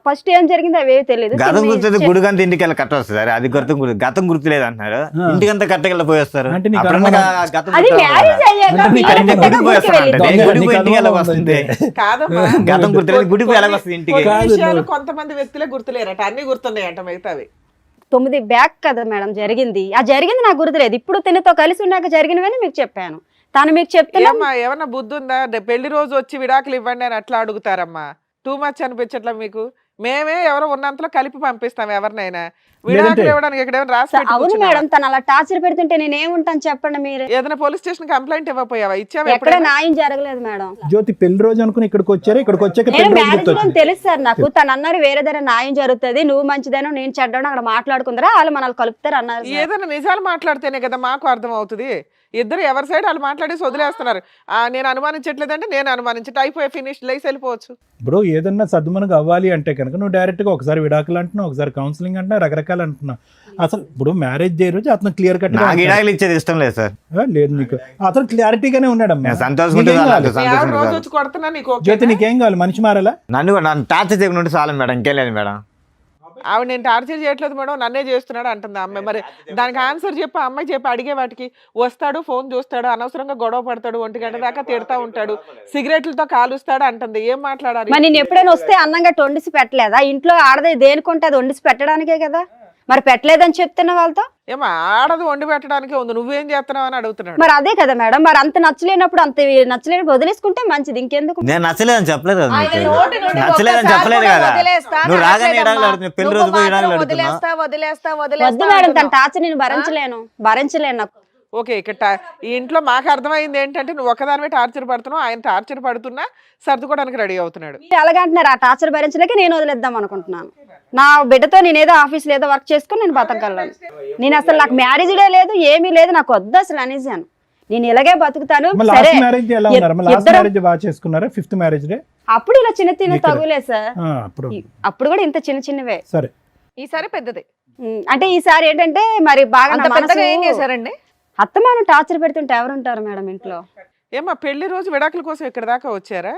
ఫస్ట్ ఏం జరిగింది అవేవి తెలియదు. గతం గుర్తుంది, గుడికంతా ఇంటికి వెళ్ళి కట్ట వస్తుంది సార్. అది గతం గుర్తులేదు అంటున్నారు. ఇంటికంతా కట్టకెళ్ళి పోయేస్తారు. అంటే నీకు అప్పుడన్నా గతం అది గుర్తు మ్యారేజ్ అయ్యాక అంటే నీకు మీరు అన్ని పెద్దగా గుడికి గుడికి పోయేస్తారంట. వెళ్ళింది. గుడికి నీకు ఇంటికి అనుభవం వెళ్ళవస్తుంది. కాదమ్మా గతం గుర్తులేదు, గుడికి వెళ్ళవస్తుంది ఇంటికి. కొన్ని కాదు విషయాలు నువ్వు. కొంతమంది వ్యక్తులే గుర్తులేరట, అన్ని గుర్తున్నాయంట మిగతావి. 9 బ్యాక్ కదా మేడం జరిగింది. ఆ జరిగింది నాకు గుర్తులేదు. ఇప్పుడు తినతో కలిసి ఉన్నాక జరిగినవని మీకు చెప్పాను. తను మీకు చెప్తున్నా ఏమ్మా ఏమన్నా బుద్ధి ఉందా? పెళ్లి రోజు వచ్చి విడాకులు ఇవ్వండి అని అట్లా అడుగుతారమ్మా. టూ మచ్ అనిపించట్లా మీకు? మేమే ఎవరో ఉన్నంతలో కలిపి పంపిస్తాం ఎవరినైనా. విడాకులు ఇవ్వడానికి ఇక్కడ ఏమైనా రాసి పెట్టి అవును కూర్చున్నావా? మేడం, తను అలా టార్చర్ పెడుతుంటే నేనేముంటాను చెప్పండి మీరే. ఏదైనా పోలీస్ స్టేషన్ కంప్లైంట్ ఇవ్వపోయావా? ఇచ్చావా ఎక్కడ ఎప్పుడైనా? న్యాయం జరగలేదు మేడం. జ్యోతి పెళ్లి రోజు అనుకుని ఇక్కడికి వచ్చారు. ఇక్కడికి వచ్చాక నేను పెళ్లి రోజు మ్యారేజ్ లో గుర్తొచ్చింది. తెలుసు సార్ నాకు. తను అన్నారు వేరే దగ్గర న్యాయం జరుగుతుంది, నువ్వు మంచిదేనో నేను చెడ్డానో అక్కడ మాట్లాడుకుందరా వాళ్ళు మనల్ని కలుపుతారు అన్నారు సార్. ఏదైనా నిజాలు మాట్లాడితేనే కదా మాకు అర్థం అవుతుంది. ఇద్దరు ఎవరి సైడ్ వాళ్ళు మాట్లాడేసి వదిలేస్తున్నారు. నేను అనుమానించట్లేదంటే నేను అనుమానించట అయిపోయి ఫినిష్ లేసి వెళ్ళిపోవచ్చు. ఇప్పుడు ఏదన్నా సద్దుమనకు అవ్వాలి అంటే కనుక నువ్వు డైరెక్ట్ గా ఒకసారి విడాకులు అంటున్నావు, ఒకసారి కౌన్సిలింగ్ అంటున్నా, రకరకాలు అంటున్నావు. అసలు ఇప్పుడు మ్యారేజ్ డే రోజు అతను క్లియర్ కట్ నాకు విడాకులు ఇచ్చేది ఇష్టం లేదు సార్. లేదు నీకు అతను క్లారిటీగానే ఉన్నాడమ్మా. నేను సంతోషంగా నీకేం ఉంటే కావాలి? మీ ఆవిడ సంతోషంగా రోజు ఉంటే వచ్చి కొడుతున్నా నీకు ఓకేనా? జ్యోతి నీకేం కావాలి? మనిషి మారాలా? నన్ను టార్చర్ చేయకుండా చాలు మేడం, ఇంకేం లేదు మేడం. ఆవిడ నేను టార్చర్ చేయట్లేదు మేడం, నన్నే చేస్తున్నాడు అంటుంది ఆ అమ్మాయి. మరి దానికి ఆన్సర్ చెప్పి అమ్మాయి చెప్పి అడిగే వాటికి. వస్తాడు, ఫోన్ చూస్తాడు, అనవసరంగా గొడవ పడతాడు, 1 గంట దాకా తిడతా ఉంటాడు, సిగరెట్లతో కాలుస్తాడు అంటుంది. ఏం మాట్లాడాలి? మరి నేను ఎప్పుడైనా వస్తే అన్నంగా వండిసి పెట్టలేదా? ఇంట్లో ఆడదే దేనికుంటే అది వండిసి పెట్టడానికే కదా. మరి పెట్టలేదని చెప్తున్న వాళ్ళతో. ఏమో ఆడది వండి పెట్టడానికే ఉంది, నువ్వేం చేస్తున్నావు అని అడుగుతున్నాడు. మరి అదే కదా మేడం, మరి అంత నచ్చలేనప్పుడు అంత నచ్చలేనప్పుడు వదిలేసుకుంటే మంచిది. ఇంకెందుకు? నేను నచ్చలేదని చెప్పలేదు కదా ఆయన నీకు. నోటి నుండి నచ్చలేదని ఒక్కసారి చెప్పలేదు కూడా కదా. వదిలేస్తా నువ్వు రాగానే అనట్లేదమ్మా. విడాకులు అడుగుతున్నావు, పెళ్లి నువ్వు రోజు పోయి విడాకులు మాత్రం అడుగుతున్నావు. వద్దు మేడం, తన టార్చర్ నేను భరించలేను నాకు. ఓకే, ఇక్కడ ఈ ఇంట్లో మాకు అర్థమైంది ఏంటంటే నువ్వు ఒకదానివే టార్చర్ పడుతున్నావు, ఆయన టార్చర్ పడుతున్నా సర్దుకోవడానికి రెడీ అవుతున్నాడు. మీరు అలాగంటున్నారు, ఆ టార్చర్ భరించలేక నేను వదిలేద్దాం అనుకుంటున్నాను. నా బిడ్డతో నేనేదో ఆఫీస్లో ఏదో వర్క్ చేసుకుని నేను బతకగలను. నేను అసలు నాకు మ్యారేజ్డే లేదు, ఏమీ లేదు, నాకు వద్దు అసలు అనేసాను. నేను ఇలాగే బతుకుతాను. సరే లాస్ట్ మ్యారేజ్ ఎలా ఉన్నారు? లాస్ట్ ఇద్దరం- మ్యారేజ్ బాగా చేసుకున్నారా? 5th మ్యారేజ్ డే అప్పుడు ఇలా చిన్న ఇక్కడ. తగులే సార్. అప్పుడు అప్పుడు కూడా ఇంత చిన్నవే. సరే. ఈసారి పెద్దది. అంటే ఈసారి ఏంటంటే మరి బాగా అంత నా పెద్దగా ఏం మనసు చేశారండి? అత్తమాను టార్చర్ పెడుతుంటే ఎవరుంటారు మేడం ఇంట్లో? ఏమా పెళ్లి రోజు విడాకుల కోసం ఇక్కడ దాకా వచ్చారా?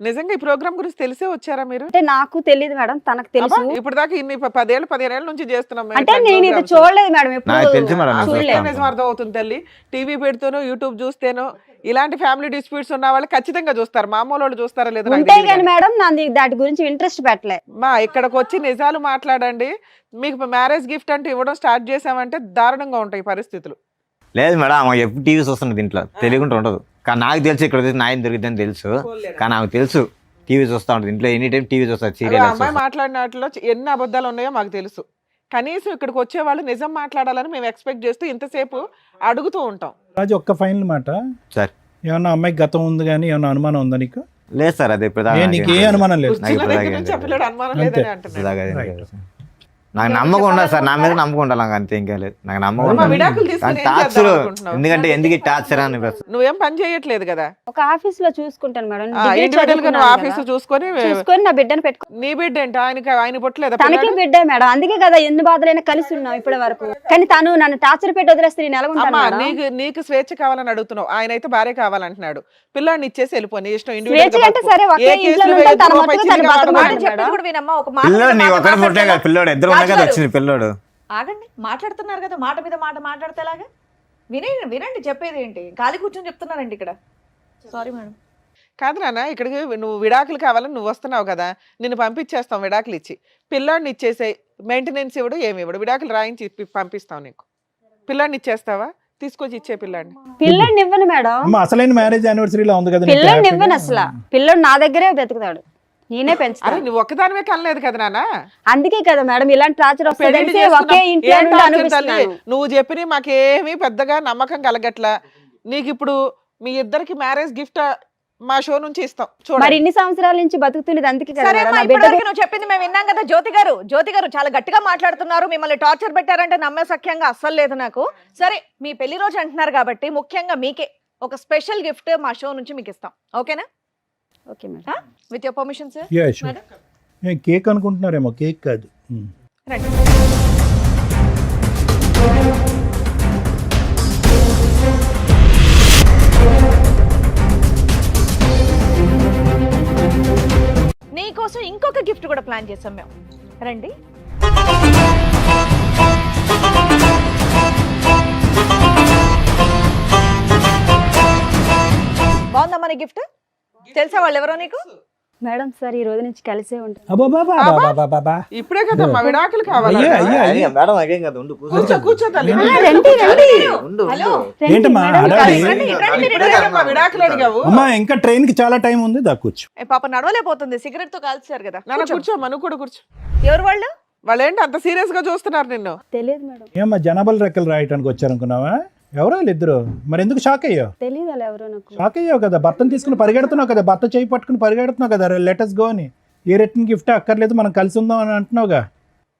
నిజంగా ఈ ప్రోగ్రామ్ గురించి తెలిసే వచ్చారా మీరు? అంటే నాకు తెలియదు మేడం, తనకు తెలుసు. ఇప్పుడు దాకా ఇన్ని 10 ఏళ్ళ నుంచి చేస్తున్నాం మేము అంటే ఇట్లాంటి నేను ఇది programs. చూడలేదు మేడం నాకు తెలుసు ఎప్పుడు మేడం, నాకు చూడలేదు. తెలుసు. నిజం అర్థం అవుతుంది తల్లి. టీవీ పెడుతూనో యూట్యూబ్ చూస్తేనో ఇలాంటి ఫ్యామిలీ డిస్ప్యూట్స్ ఉన్న వాళ్ళు ఖచ్చితంగా చూస్తారు. మామూలు వాళ్ళు చూస్తారా లేదా నాకు ఉంటాయి తెలియదు కానీ కానీ. మేడం నాది దాటి గురించి ఇంట్రెస్ట్ పెట్టలే. మా ఇక్కడికి వచ్చి నిజాలు మాట్లాడండి. మీకు మ్యారేజ్ గిఫ్ట్ అంటే ఇవ్వడం స్టార్ట్ చేసామంటే దారుణంగా ఉంటాయి పరిస్థితులు. లేదు మేడం, ఆమె ఎప్పుడు టీవీ చూస్తున్నది ఇంట్లో, తెలియకుండా ఉండదు. కానీ నాకు తెలుసు ఇక్కడ వచ్చి న్యాయం దొరికిందని తెలుసు. కానీ ఆమెకు తెలుసు టీవీ చూస్తూ ఉంటుంది ఇంట్లో, ఎనీ టైం టీవీ చూస్తారు, అదే సీరియల్ అమ్మాయి మాట్లాడిన వాటిలో ఎన్ని అబద్ధాలు ఉన్నాయో మాకు తెలుసు. కనీసం ఇక్కడికి వచ్చే వాళ్ళు నిజం మాట్లాడాలని మేము ఎక్స్పెక్ట్ చేస్తూ ఇంతసేపు అడుగుతూ ఉంటాం. రాజు ఒక్క ఫైనల్ మాట. సార్ ఏమన్నా అమ్మాయికి గతం ఉంది కానీ ఏమన్నా అనుమానం ఉందా నీకు? లేదు సార్, అది ఇప్పుడు దాకా నీకు ఏ అనుమానం లేదు. నాకు ఇప్పుడు దగ్గర దాకా నుంచి ఏం చెప్పలేడు, అనుమానం అంతే. లేదని అంటున్నాడు. Right. నాకు నమ్మకం ఉండదు సార్, నా మీద నమ్మకం ఉండాలి, నాకు అంతే, ఇంకేం లేదు. నాకు నమ్మకం అమ్మా, ఉండదు. విడాకులు తీసుకుని కానీ ఏం టార్చర్ చేద్దాం అనుకుంటున్నావు? ఎందుకంటే ఎందుకు టార్చర్ అని నువ్వేం పని చేయట్లేదు కదా. ఒక ఆఫీస్ లో చూసుకుంటాను మేడం. డిగ్రీ ఇండివిజువల్ గా నువ్వు చదువుకున్నాను ఆఫీస్ కదా. చూసుకొని చూసుకొని నా బిడ్డను పెట్టుకో. నీ బిడ్డ ఏంటి? ఆయన పుట్టలేదా తనకి పిల్లాడు? బిడ్డే మేడం, అందుకే కదా ఎన్ని బాధలైనా కలిసి ఉన్నాం ఇప్పటి వరకు. కానీ తను నన్ను టార్చర్ పెట్టి వదిలేస్తే నేను ఎలాగుంటాను అమ్మా, మేడం? నీకు స్వేచ్ఛ కావాలని అడుగుతున్నావు, ఆయన అయితే భార్య కావాలంటున్నాడు. పిల్లాడిని ఇచ్చేసి వెళ్ళిపో, నీ ఇష్టం. స్వేచ్ఛ అంటే సరే, ఒకే ఇంట్లో ఉంటా, తన మట్టుకు తను బతకమంటాడు చెప్పేది మేడం. కూడా వినమ్మా. ఒక మాట పిల్లోడు మీద నీ మాట ఒకటి పుట్టే కదా, పిల్లోడు ఇద్దరు ఉన్నాయి కదా, రాజు గారు, వచ్చింది పిల్లోడు. ఆగండి, మాట్లాడుతున్నారు కదా, మాట మీద మాట మాట్లాడతేలాగా. వినండి చెప్పేది ఏంటి? ఖాళీ కూర్చొని చెప్తున్నారండి ఇక్కడ. Sorry madam. కాదు నాన్న, ఇక్కడికి నువ్వు విడాకులు కావాలని నువ్వు వస్తున్నావు కదా, నిన్ను పంపించేస్తాం విడాకులు ఇచ్చి. పిల్లాడిని ఇచ్చేసే, మెయింటెనెన్స్ ఇవ్వడు, ఏమి ఇవ్వడు, విడాకులు రాయించి పంపిస్తాం నీకు. పిల్లాడిని ఇచ్చేస్తావా? తీసుకొచ్చి ఇచ్చే పిల్లాడిని. పిల్లని ఇవ్వను మేడం, అమ్మ అసలైన మ్యారేజ్ యానివర్సరీలో ఉంది కదా నీకు పిల్లని హ్యాపీగా? ఇవ్వను అసలు. పిల్లడు నా దగ్గరే బతుకుతాడు, నేనే అరే పెంచుతాను. నువ్వు ఒక్కదానివే కనలేదు కదా నాన్న. అందుకే కదా మేడం ఇలాంటి టార్చర్ పెళ్లి వస్తుంది. ఒకే ఇంట్లో ఏం నుండి టార్చర్ తల్లి? అనుభవిస్తున్నాను. నువ్వు చెప్పిన మాకేమీ పెద్దగా నమ్మకం కలగట్లా. నీకు ఇప్పుడు మీ ఇద్దరికి మ్యారేజ్ గిఫ్ట్ మా షో నుంచి ఇస్తాం మరి చూడండి. ఇన్ని సంవత్సరాల నుంచి బతుకుతున్నది అందుకే కదా సరే మేడం. అమ్మా, నా ఇప్పటివరకు బిడ్డకి నువ్వు చెప్పింది మేము విన్నాం కదా. జ్యోతి గారు చాలా గట్టిగా మాట్లాడుతున్నారు. మిమ్మల్ని టార్చర్ పెట్టారంటే అస్సలు లేదు నాకు. సరే, మీ పెళ్లి రోజు అంటున్నారు కాబట్టి ముఖ్యంగా మీకే ఒక స్పెషల్ గిఫ్ట్ మా షో నుంచి మీకు ఇస్తాం. ఓకేనా? Okay madam. With your permission sir. Yeah sure. Cake అనుకుంటున్నారేమో, కేక్ కాదు. రండి. నీకోసం ఇంకొక గిఫ్ట్ కూడా ప్లాన్ చేసాం మేము. రండి. బాగుందా మన గిఫ్ట్? తెలుసా వాళ్ళు ఎవరో నీకు? మేడం సార్ ఈ రోజు నుంచి కలిసే ఉంటాం. అబ్బా ఇప్పుడే కదా మా విడాకులు కావాలి. అయ్యా, అయ్యా, అయ్యా. మేడం అదేం కదా, ఉండు కూర్చో కూర్చో తల్లి. రండి రండి. ఉండు హలో. ఏంటమ్మా హడావిడి? రండి, రండి, ఇప్పుడే కదా మా విడాకులు అడిగావు. అమ్మా ఇంకా ట్రైన్ కి చాలా టైం ఉంది, కూర్చో. పాప నడవలేకపోతుంది, సిగరెట్ తో కాల్చారు కదా. నాన్న కూర్చోమ్మా, నువ్వు కూడా కూర్చో. ఎవరు వాళ్ళు? వాళ్ళు ఏంటి అంత సీరియస్ గా చూస్తున్నారు నిన్ను? తెలియదు మేడం. ఏమ్మా జనాభాలు రెక్కలు రాయటానికి వచ్చారనుకున్నావా? ఎవరో వాళ్ళిద్దరు. మరి ఎందుకు షాక్ అయ్యావు? తెలియదు అలా ఎవరో నాకు. షాక్ అయ్యావు కదా, భర్తను తీసుకుని పరిగెడుతున్నావు కదా, భర్త చేయి పట్టుకుని పరిగెడుతున్నావు కదా, లెటర్స్ గో అని. ఏ రిటర్న్ గిఫ్ట్ అక్కర్లేదు, మనం కలిసి ఉందాం అని అంటున్నావుగా.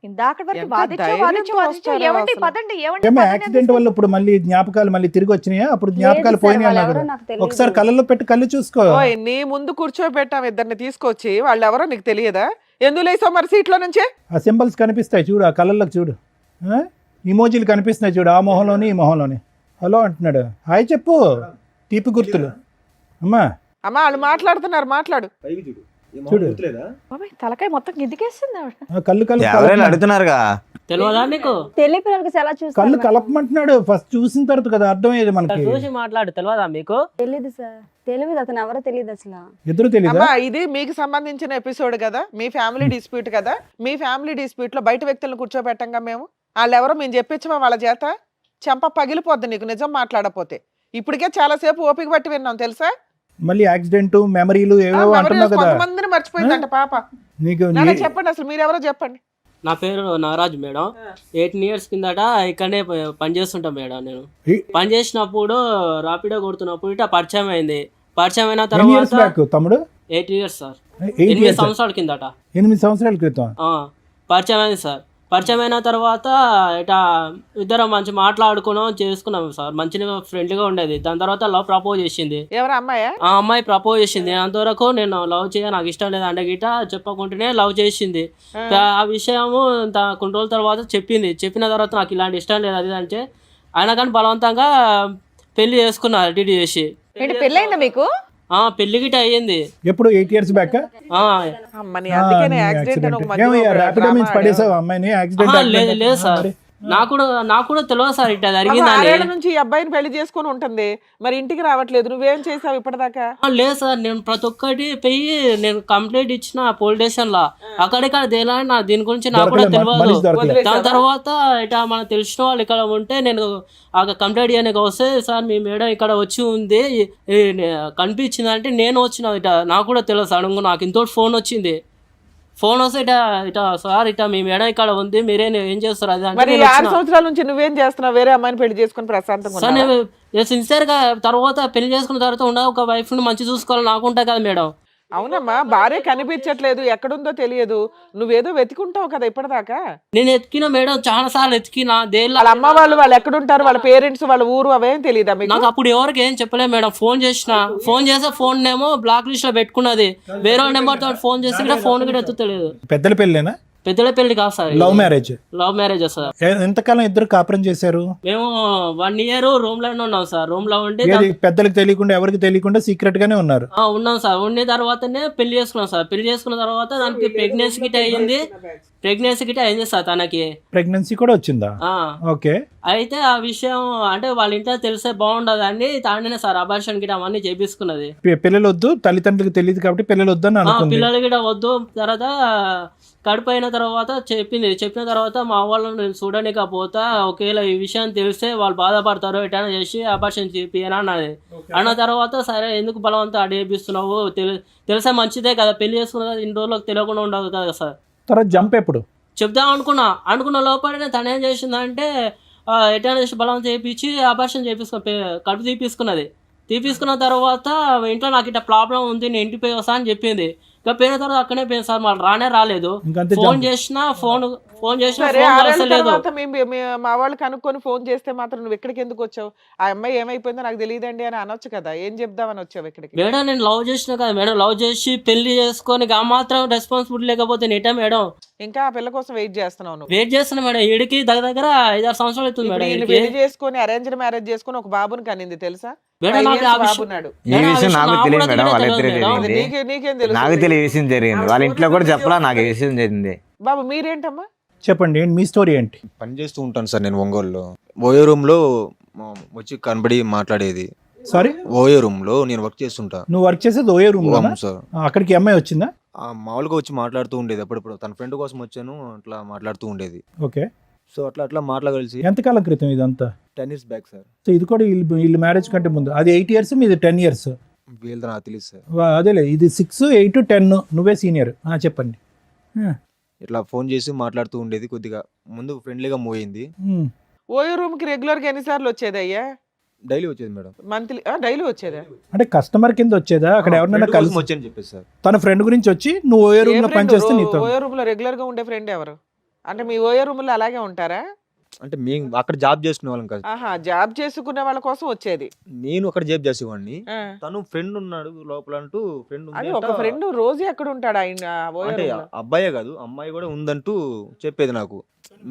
ఇందాక వరకు ఎంత వాదించావు, ధైర్యంతో వాదించావు, వాదించావు. వస్తారో ఏమండి అసలు. పదండి, ఏమండి ఏమో పదండి యాక్సిడెంట్ అని వల్ల ఇప్పుడు మళ్ళీ జ్ఞాపకాలు మళ్ళీ తిరిగి వచ్చినాయా? అప్పుడు జ్ఞాపకాలు లేదు సార్, పోయినాయి అన్నావు వాళ్ళెవరో కదా. నాకు తెలియదు. ఒకసారి కళ్ళల్లో పెట్టి కళ్ళు చూసుకో. ఓయ్, నీ ముందు కూర్చోబెట్టాం ఇద్దరిని తీసుకొచ్చి. వాళ్ళు ఎవరో నీకు తెలియదా? ఎందుకు లేసావు మరి సీట్లో నుంచే? ఆ సింబల్స్ కనిపిస్తాయి చూడు, ఆ కళ్ళల్లోకి చూడు. ఇమోజీలు కనిపిస్తున్నాయి చూడు, ఆ మొహంలోని ఈ మొహంలోని. హలో అంటున్నాడు, హాయ్ చెప్పు. తీపి గుర్తులు. అమ్మా అమ్మా వాళ్ళు మాట్లాడుతున్నారు, మాట్లాడు. చూడు. బాబాయ్, తలకాయ మొత్తం గిద్దికేస్తుంది ఆవిడ. ఆ కళ్ళు ఎవరైనా కళ్ళు అడుగుతున్నారుగా. తెలియదా నీకు? తెలియ పిల్లలకి ఎలా కళ్ళు చూస్తాను? కలపమంటున్నాడు. ఫస్ట్ చూసిన తర్వాత కదా అర్థమయ్యేది మనకి. చూసి మాట్లాడు. తెలియదా మీకు? తెలియదు సార్, తెలియదు. అతను ఎవరో తెలియదు అసలు. ఇద్దరు తెలీదా? అమ్మా ఇది మీకు సంబంధించిన ఎపిసోడ్ కదా, మీ ఫ్యామిలీ డిస్ప్యూట్ కదా. మీ ఫ్యామిలీ డిస్ప్యూట్ లో బయట వ్యక్తులను కూర్చోబెట్టంగా మేము. వాళ్ళు ఎవరో మేము చెప్పించమా వాళ్ళ చేత? చెంప పగిలిపోద్ది నీకు నిజం మాట్లాడపోతే. ఇప్పటికే చాలా సేపు ఓపిక పట్టి విన్నాం తెలుసా. మళ్ళీ యాక్సిడెంట్ మెమరీలు ఏవో అంటున్నావు కదా. కొంతమందిని మర్చిపోయిందంట పాప. నీకు నాన్న చెప్పండి అసలు మీరెవరో చెప్పండి. నా పేరు నాగరాజు మేడం. 18 years కిందట ఇక్కడనే పనిచేస్తుంటా మేడం. నేను పని చేసినప్పుడు రాపిడో కొడుతున్నప్పుడు ఇట్లా పరిచయం అయింది. పరిచయం అయిన తర్వాత తమ్ముడు 8 years సార్. 8 8 years. సంవత్సరాల కిందట 8 సంవత్సరాల క్రితం. పరిచయం అయింది సార్. పరిచయం అయిన తర్వాత ఇట్లా ఇద్దరం మంచి మాట్లాడుకున్నాం, చేసుకున్నాం సార్. మంచిగా ఫ్రెండ్లీగా ఉండేది. దాని తర్వాత లవ్ ప్రపోజ్ చేసింది. ఎవరు అమ్మాయా? ఆ అమ్మాయి ప్రపోజ్ చేసింది. అంతవరకు నేను లవ్ చేయ, నాకు ఇష్టం లేదు అంటే గిట చెప్పకుండానే లవ్ చేసింది. ఆ విషయము కొన్ని రోజుల తర్వాత చెప్పింది. చెప్పిన తర్వాత నాకు ఇలాంటి ఇష్టం లేదు అది అంటే అయినా కానీ బలవంతంగా పెళ్లి చేసుకున్నా డిడి చేసి. ఏంటి పెళ్ళైందా మీకు? పెళ్లి గిట అయ్యింది. ఎప్పుడు 8 years బ్యాక్? అమ్మని అందుకనే యాక్సిడెంట్ అని ఒక మధ్యలో ఒక ర్యాపిడో డ్రామా మీన్స్ పడేసావు అమ్మాయిని యాక్సిడెంట్? లేదు సార్, నాకు కూడా తెలియదు సార్ ఇట్లా జరిగిందని. 6 ఏళ్ల నుంచి ఈ అబ్బాయిని పెళ్లి చేసుకుని ఉంటుంది, మరి ఇంటికి రావట్లేదు. నువ్వేం చేసావు ఇప్పటిదాకా? లేదు సార్, నేను ప్రతి ఒక్కటి పోయి నేను కంప్లైంట్ ఇచ్చిన పోలీస్ స్టేషన్ లో. అక్కడిక్కడ తేలా దీని గురించి నాకు కూడా తెలియదు. దాని తర్వాత ఇట్లా మనకు తెలిసిన వాళ్ళు ఇక్కడ ఉంటే నేను కంప్లైంట్ చేయడానికి వస్తే సార్ మీ మేడం ఇక్కడ వచ్చి ఉంది కనిపించింది అంటే నేను వచ్చిన ఇట నాకు కూడా తెలియదు. సడన్గా నాకు ఇంతోటి ఫోన్ వచ్చింది. ఫోన్ వస్తే ఇట సార్ ఇట మీ మేడం ఇక్కడ ఉంది, మీరే ఏం చేస్తారు అది మరి అంటే 6 సంవత్సరాల నుంచి నువ్వేం చేస్తున్నావు? వేరే అమ్మాయిని పెళ్లి చేసుకుని ప్రశాంతంగా సార్ ఉన్నావా? నేను సిన్సియర్ గా తర్వాత పెళ్లి చేసుకున్న తర్వాత ఉన్న ఒక వైఫ్ ని మంచి చూసుకోవాలి నాకు ఉంటాయి కదా మేడం. అవునమ్మా, భార్య కనిపించట్లేదు, ఎక్కడుందో తెలియదు. నువ్వేదో వెతుకుంటావు కదా ఇప్పటిదాకా. నేను ఎత్తికిన మేడం చాలా సార్లు ఎత్తికిన దేనిలో వాళ్ళ అమ్మ వాళ్ళు ఎక్కడుంటారు, వాళ్ళ పేరెంట్స్, వాళ్ళ ఊరు అవేం తెలియదా మీకు? నాకు అప్పుడు ఎవరికి ఏం చెప్పలేదు మేడం. ఫోన్ చేస్తే ఫోన్ ఏమో బ్లాక్ లిస్ట్ లో పెట్టుకున్నది. వేరే నెంబర్ తోటి ఫోన్ చేస్తే కూడా ఫోన్ కూడా ఎత్తుతలేదు. పెద్దల పెళ్ళేనా? పెద్దల పెళ్లి కాదు sir, love marriage. Love marriage sir. ఎంతకాలం ఇద్దరు కాపురం చేశారు? మేము 1 year రూమ్ లోనే ఉన్నాం సార్. రూమ్ లో ఉంటే పెద్దలకు తెలియకుండా ఎవరికి తెలియకుండా సీక్రెట్ గానే ఉన్నారు? ఉన్నాం సార్. ఉన్న తర్వాతనే పెళ్లి చేసుకున్నాం సార్. పెళ్లి చేసుకున్న తర్వాత దానికి ప్రెగ్నెన్సీ గిట్ అయింది సార్. తనకి ప్రెగ్నెన్సీ కూడా వచ్చిందా? ఓకే. అయితే ఆ విషయం అంటే వాళ్ళ ఇంట్లో తెలిసే బాగుండదని తానే సార్ అబార్షన్ గిట అవన్నీ చేపించుకున్నది. పిల్లలు వద్దు, తల్లిదండ్రులకు తెలియదు కాబట్టి పిల్లలు వద్దు అని అనుకుంది. పిల్లలు గిట వద్దు. తర్వాత కడుపు అయిన తర్వాత చెప్పిన తర్వాత మా వాళ్ళని నేను చూడనికపోతా, ఒకవేళ ఈ విషయం తెలిస్తే వాళ్ళు బాధపడతారు, ఎటైనా చేసి అబార్షన్ చేపియని అన్నది. అన్న తర్వాత సరే ఎందుకు బలవంతం అడిగిస్తున్నావు, తెలిసే మంచిదే కదా, పెళ్లి చేసుకున్న ఇన్ని రోజులకు తెలియకుండా ఉండదు కదా సార్. తర్వాత జంప్ ఎప్పుడు చెప్దాం అనుకున్న లోపలనే తను ఏం చేసిందంటే ఎటైనా చేసి బలవంతం చేయించి అబార్షన్ కడుపు తీపించుకున్నది. తీపించుకున్న తర్వాత ఇంట్లో నాకు ఇట్లా ప్రాబ్లం ఉంది, నేను ఇంటికి పోయి వస్తా అని చెప్పింది. ఇక పోయిన తర్వాత అక్కడే పోయింది సార్, మళ్ళీ రాలేదు. ఇంకంతే ఫోన్ చేసినా ఫోన్ సరే ఫోన్ 6 ఏళ్ళ కలసలేదు. తర్వాత మా వాళ్ళు కనుక్కొని ఫోన్ చేస్తే మాత్రం నువ్వు ఎక్కడికి ఎందుకు వచ్చావు, ఆ అమ్మాయి ఏమైపోయిందో నాకు తెలియదండి అని అనొచ్చు కదా, ఏం చెప్దామని వచ్చావు ఇక్కడికి? మేడం నేను లవ్ చేసిన కదా మేడం, లవ్ చేసి పెళ్లి చేసుకొని ఆ మాత్రం రెస్పాన్సిబిలిటీ లేకపోతే నేటా మేడం ఇంకా ఆ పిల్ల కోసం వెయిట్ చేస్తున్నావు నువ్వు? వెయిట్ చేస్తున్నా మేడం. ఈడికి దగ్గర 5-6 సంవత్సరాలు అవుతుంది ఇప్పుడు మేడం. ఈయన ఈడికి. పెళ్లి చేసుకొని అరేంజ్డ్ మ్యారేజ్ చేసుకొని ఒక బాబుని కనింది తెలుసా? మేడం 5 నాకు years ఆ విషయం- బాబున్నాడు. ఈ మేడం, ఆ విషయం విషయం నాకు నాకు తెలియదు కూడా మేడం, వాళ్ళిద్దరే తెలియదు మేడం. జరిగింది. నీకేం తెలుసు? నాకు తెలియ విషయం జరిగింది, వాళ్ళ ఇంట్లో కూడా చెప్పలా, నాకు ఈ విషయం జరిగింది. బాబు మీరేంటమ్మా? చెప్పండి మీ స్టోరీ ఏంటి? పని చేస్తూ ఉంటాను సార్ నేను ఒంగోలులో. ఓయో రూమ్లో వచ్చి కనబడి మాట్లాడేది. సారీ, ఓయో రూమ్లో నేను వర్క్ చేస్తుంటా. నువ్వు వర్క్ చేసేది ఓయే రూమ్ లో? అవును సార్. అక్కడికి అమ్మాయి వచ్చిందా? మామూలుగా వచ్చి మాట్లాడుతూ ఉండేది అప్పుడప్పుడు, తన ఫ్రెండ్ కోసం వచ్చాను అట్లా మాట్లాడుతూ ఉండేది. ఓకే. సో అట్లా మాట్లాడగలిసి ఎంతకాలం క్రితం ఇదంతా? 10 years బ్యాక్ సార్. సో ఇది కూడా వీళ్ళు మ్యారేజ్ కంటే ముందు. అది 8 years, మీది 10 years. వీళ్ళతో నాకు తెలియదు సార్. అదేలే, ఇది 6, 8, 10. నువ్వే సీనియర్. చెప్పండి. ఇట్లా ఫోన్ చేసి మాట్లాడుతూ ఉండేది. కొద్దిగా ముందు ఫ్రెండ్లీగా మూవ్ అయింది. ఓయో రూమ్ కి రెగ్యులర్ గా ఎన్నిసార్లు వచ్చేది అయ్యా? డైలీ వచ్చేది మేడం. మంత్లీ డైలీ వచ్చేదా? అంటే కస్టమర్ కింద వచ్చేదా? అక్కడ ఎవరినైనా Friend కలిసి కోసం వచ్చాను చెప్పేసి సార్. తన ఫ్రెండ్ గురించి వచ్చి నువ్వు ఓయే రూమ్ లో పనిచేస్తే నీతో ఓయో రూమ్ లో రెగ్యులర్ గా ఉండే ఫ్రెండ్ ఎవరు? అంటే మీ ఓయో రూమ్ లో అలాగే ఉంటారా? అంటే మేము అక్కడ జాబ్ చేసుకునే వాళ్ళం కాదు, ఆహా, జాబ్ చేసుకునే వాళ్ళ కోసం వచ్చేది. నేను అక్కడ జాబ్ చేసేవాడిని. ఆ. తను ఫ్రెండ్ ఉన్నాడు లోపల అంటూ ఫ్రెండ్ అది ఒక ఫ్రెండ్ రోజు ఎక్కడ ఉంటాడు ఆయన ఓయో అంటే రూమ్ లో? అబ్బాయే కాదు అమ్మాయి కూడా ఉందంటూ చెప్పేది నాకు.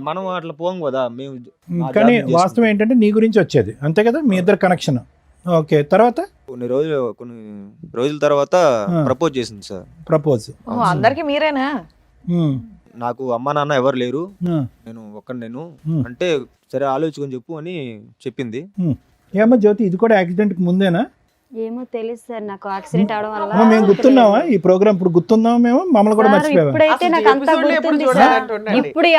మనం అట్లా పోం కదా మేము. ఆ కానీ జాబ్ వాస్తవం ఏంటంటే నీ గురించి వచ్చేది, అంతే కదా? మీ ఇద్దరు కనెక్షన్. ఓకే. తర్వాత కొన్ని రోజుల తర్వాత ఆ. ప్రపోజ్ చేసింది సార్. ప్రపోజ్. అందరికి మీరేనా? నాకు అమ్మ నాన్న ఎవరు లేరు, నేను ఒక్కడినేను అంటే సరే ఆలోచించుకొని చెప్పు అని చెప్పింది. ఏమో జ్యోతి, ఇది కూడా యాక్సిడెంట్ కి ముందేనా? ఏమో తెలియదు సార్, నాకు యాక్సిడెంట్ అవడం మేము వల్ల గుర్తున్నావా? ఈ ప్రోగ్రామ్ ఇప్పుడు గుర్తున్నావా? మేము మమ్మల్ని కూడా సార్, మర్చిపోయావా? ఇప్పుడైతే అసలు నాకు అంతా episode లో ఎప్పుడు గుర్తుంది చూడాలి సార్. అంటుండండి. ఇప్పుడు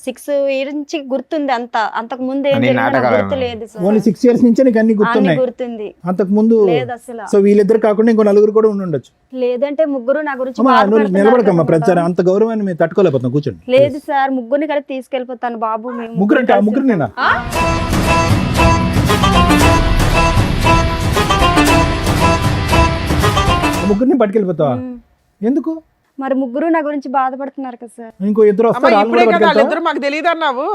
6 years నుంచి గుర్తుంది అంతా. అంతకు ముందు ఏం అన్ని జరిగిందో నాకు నాటకాలు గుర్తులేదు సార్. ఓన్లీ 6 years నుంచే నీకు అన్ని అన్ని గుర్తున్నాయి. గుర్తుంది. అంతకు ముందు లేదు అసలు. సో వీళ్ళిద్దరు కాకుండా ఇంకో నలుగురు కూడా ఉండొచ్చు. లేదంటే ముగ్గురు నా గురించి అమ్మా, నువ్వు బాధపడుతున్నారు నిలబడకమ్మా కదా. ప్రచారం. అంత గౌరవాన్ని మేము తట్టుకోలేకపోతున్నాం. కూర్చోండి. లేదు సార్, ముగ్గురిని కలిపి తీసుకెళ్ళిపోతాను బాబు. మేము ముగ్గురు అంటే ఆ కలిసి ముగ్గురు నేనా? ముగ్గురిని పట్టుకెళ్ళిపోతావా? ఎందుకు? మరి ముగ్గురు నా గురించి బాధపడుతున్నారు కదా సార్. ఇంకో ఇద్దరు అమ్మా, వస్తారు, వాళ్ళు ఇప్పుడే కూడా కదా పట్టుకెళ్తావా? వాళ్ళిద్దరు మాకు తెలియదు అన్నావు.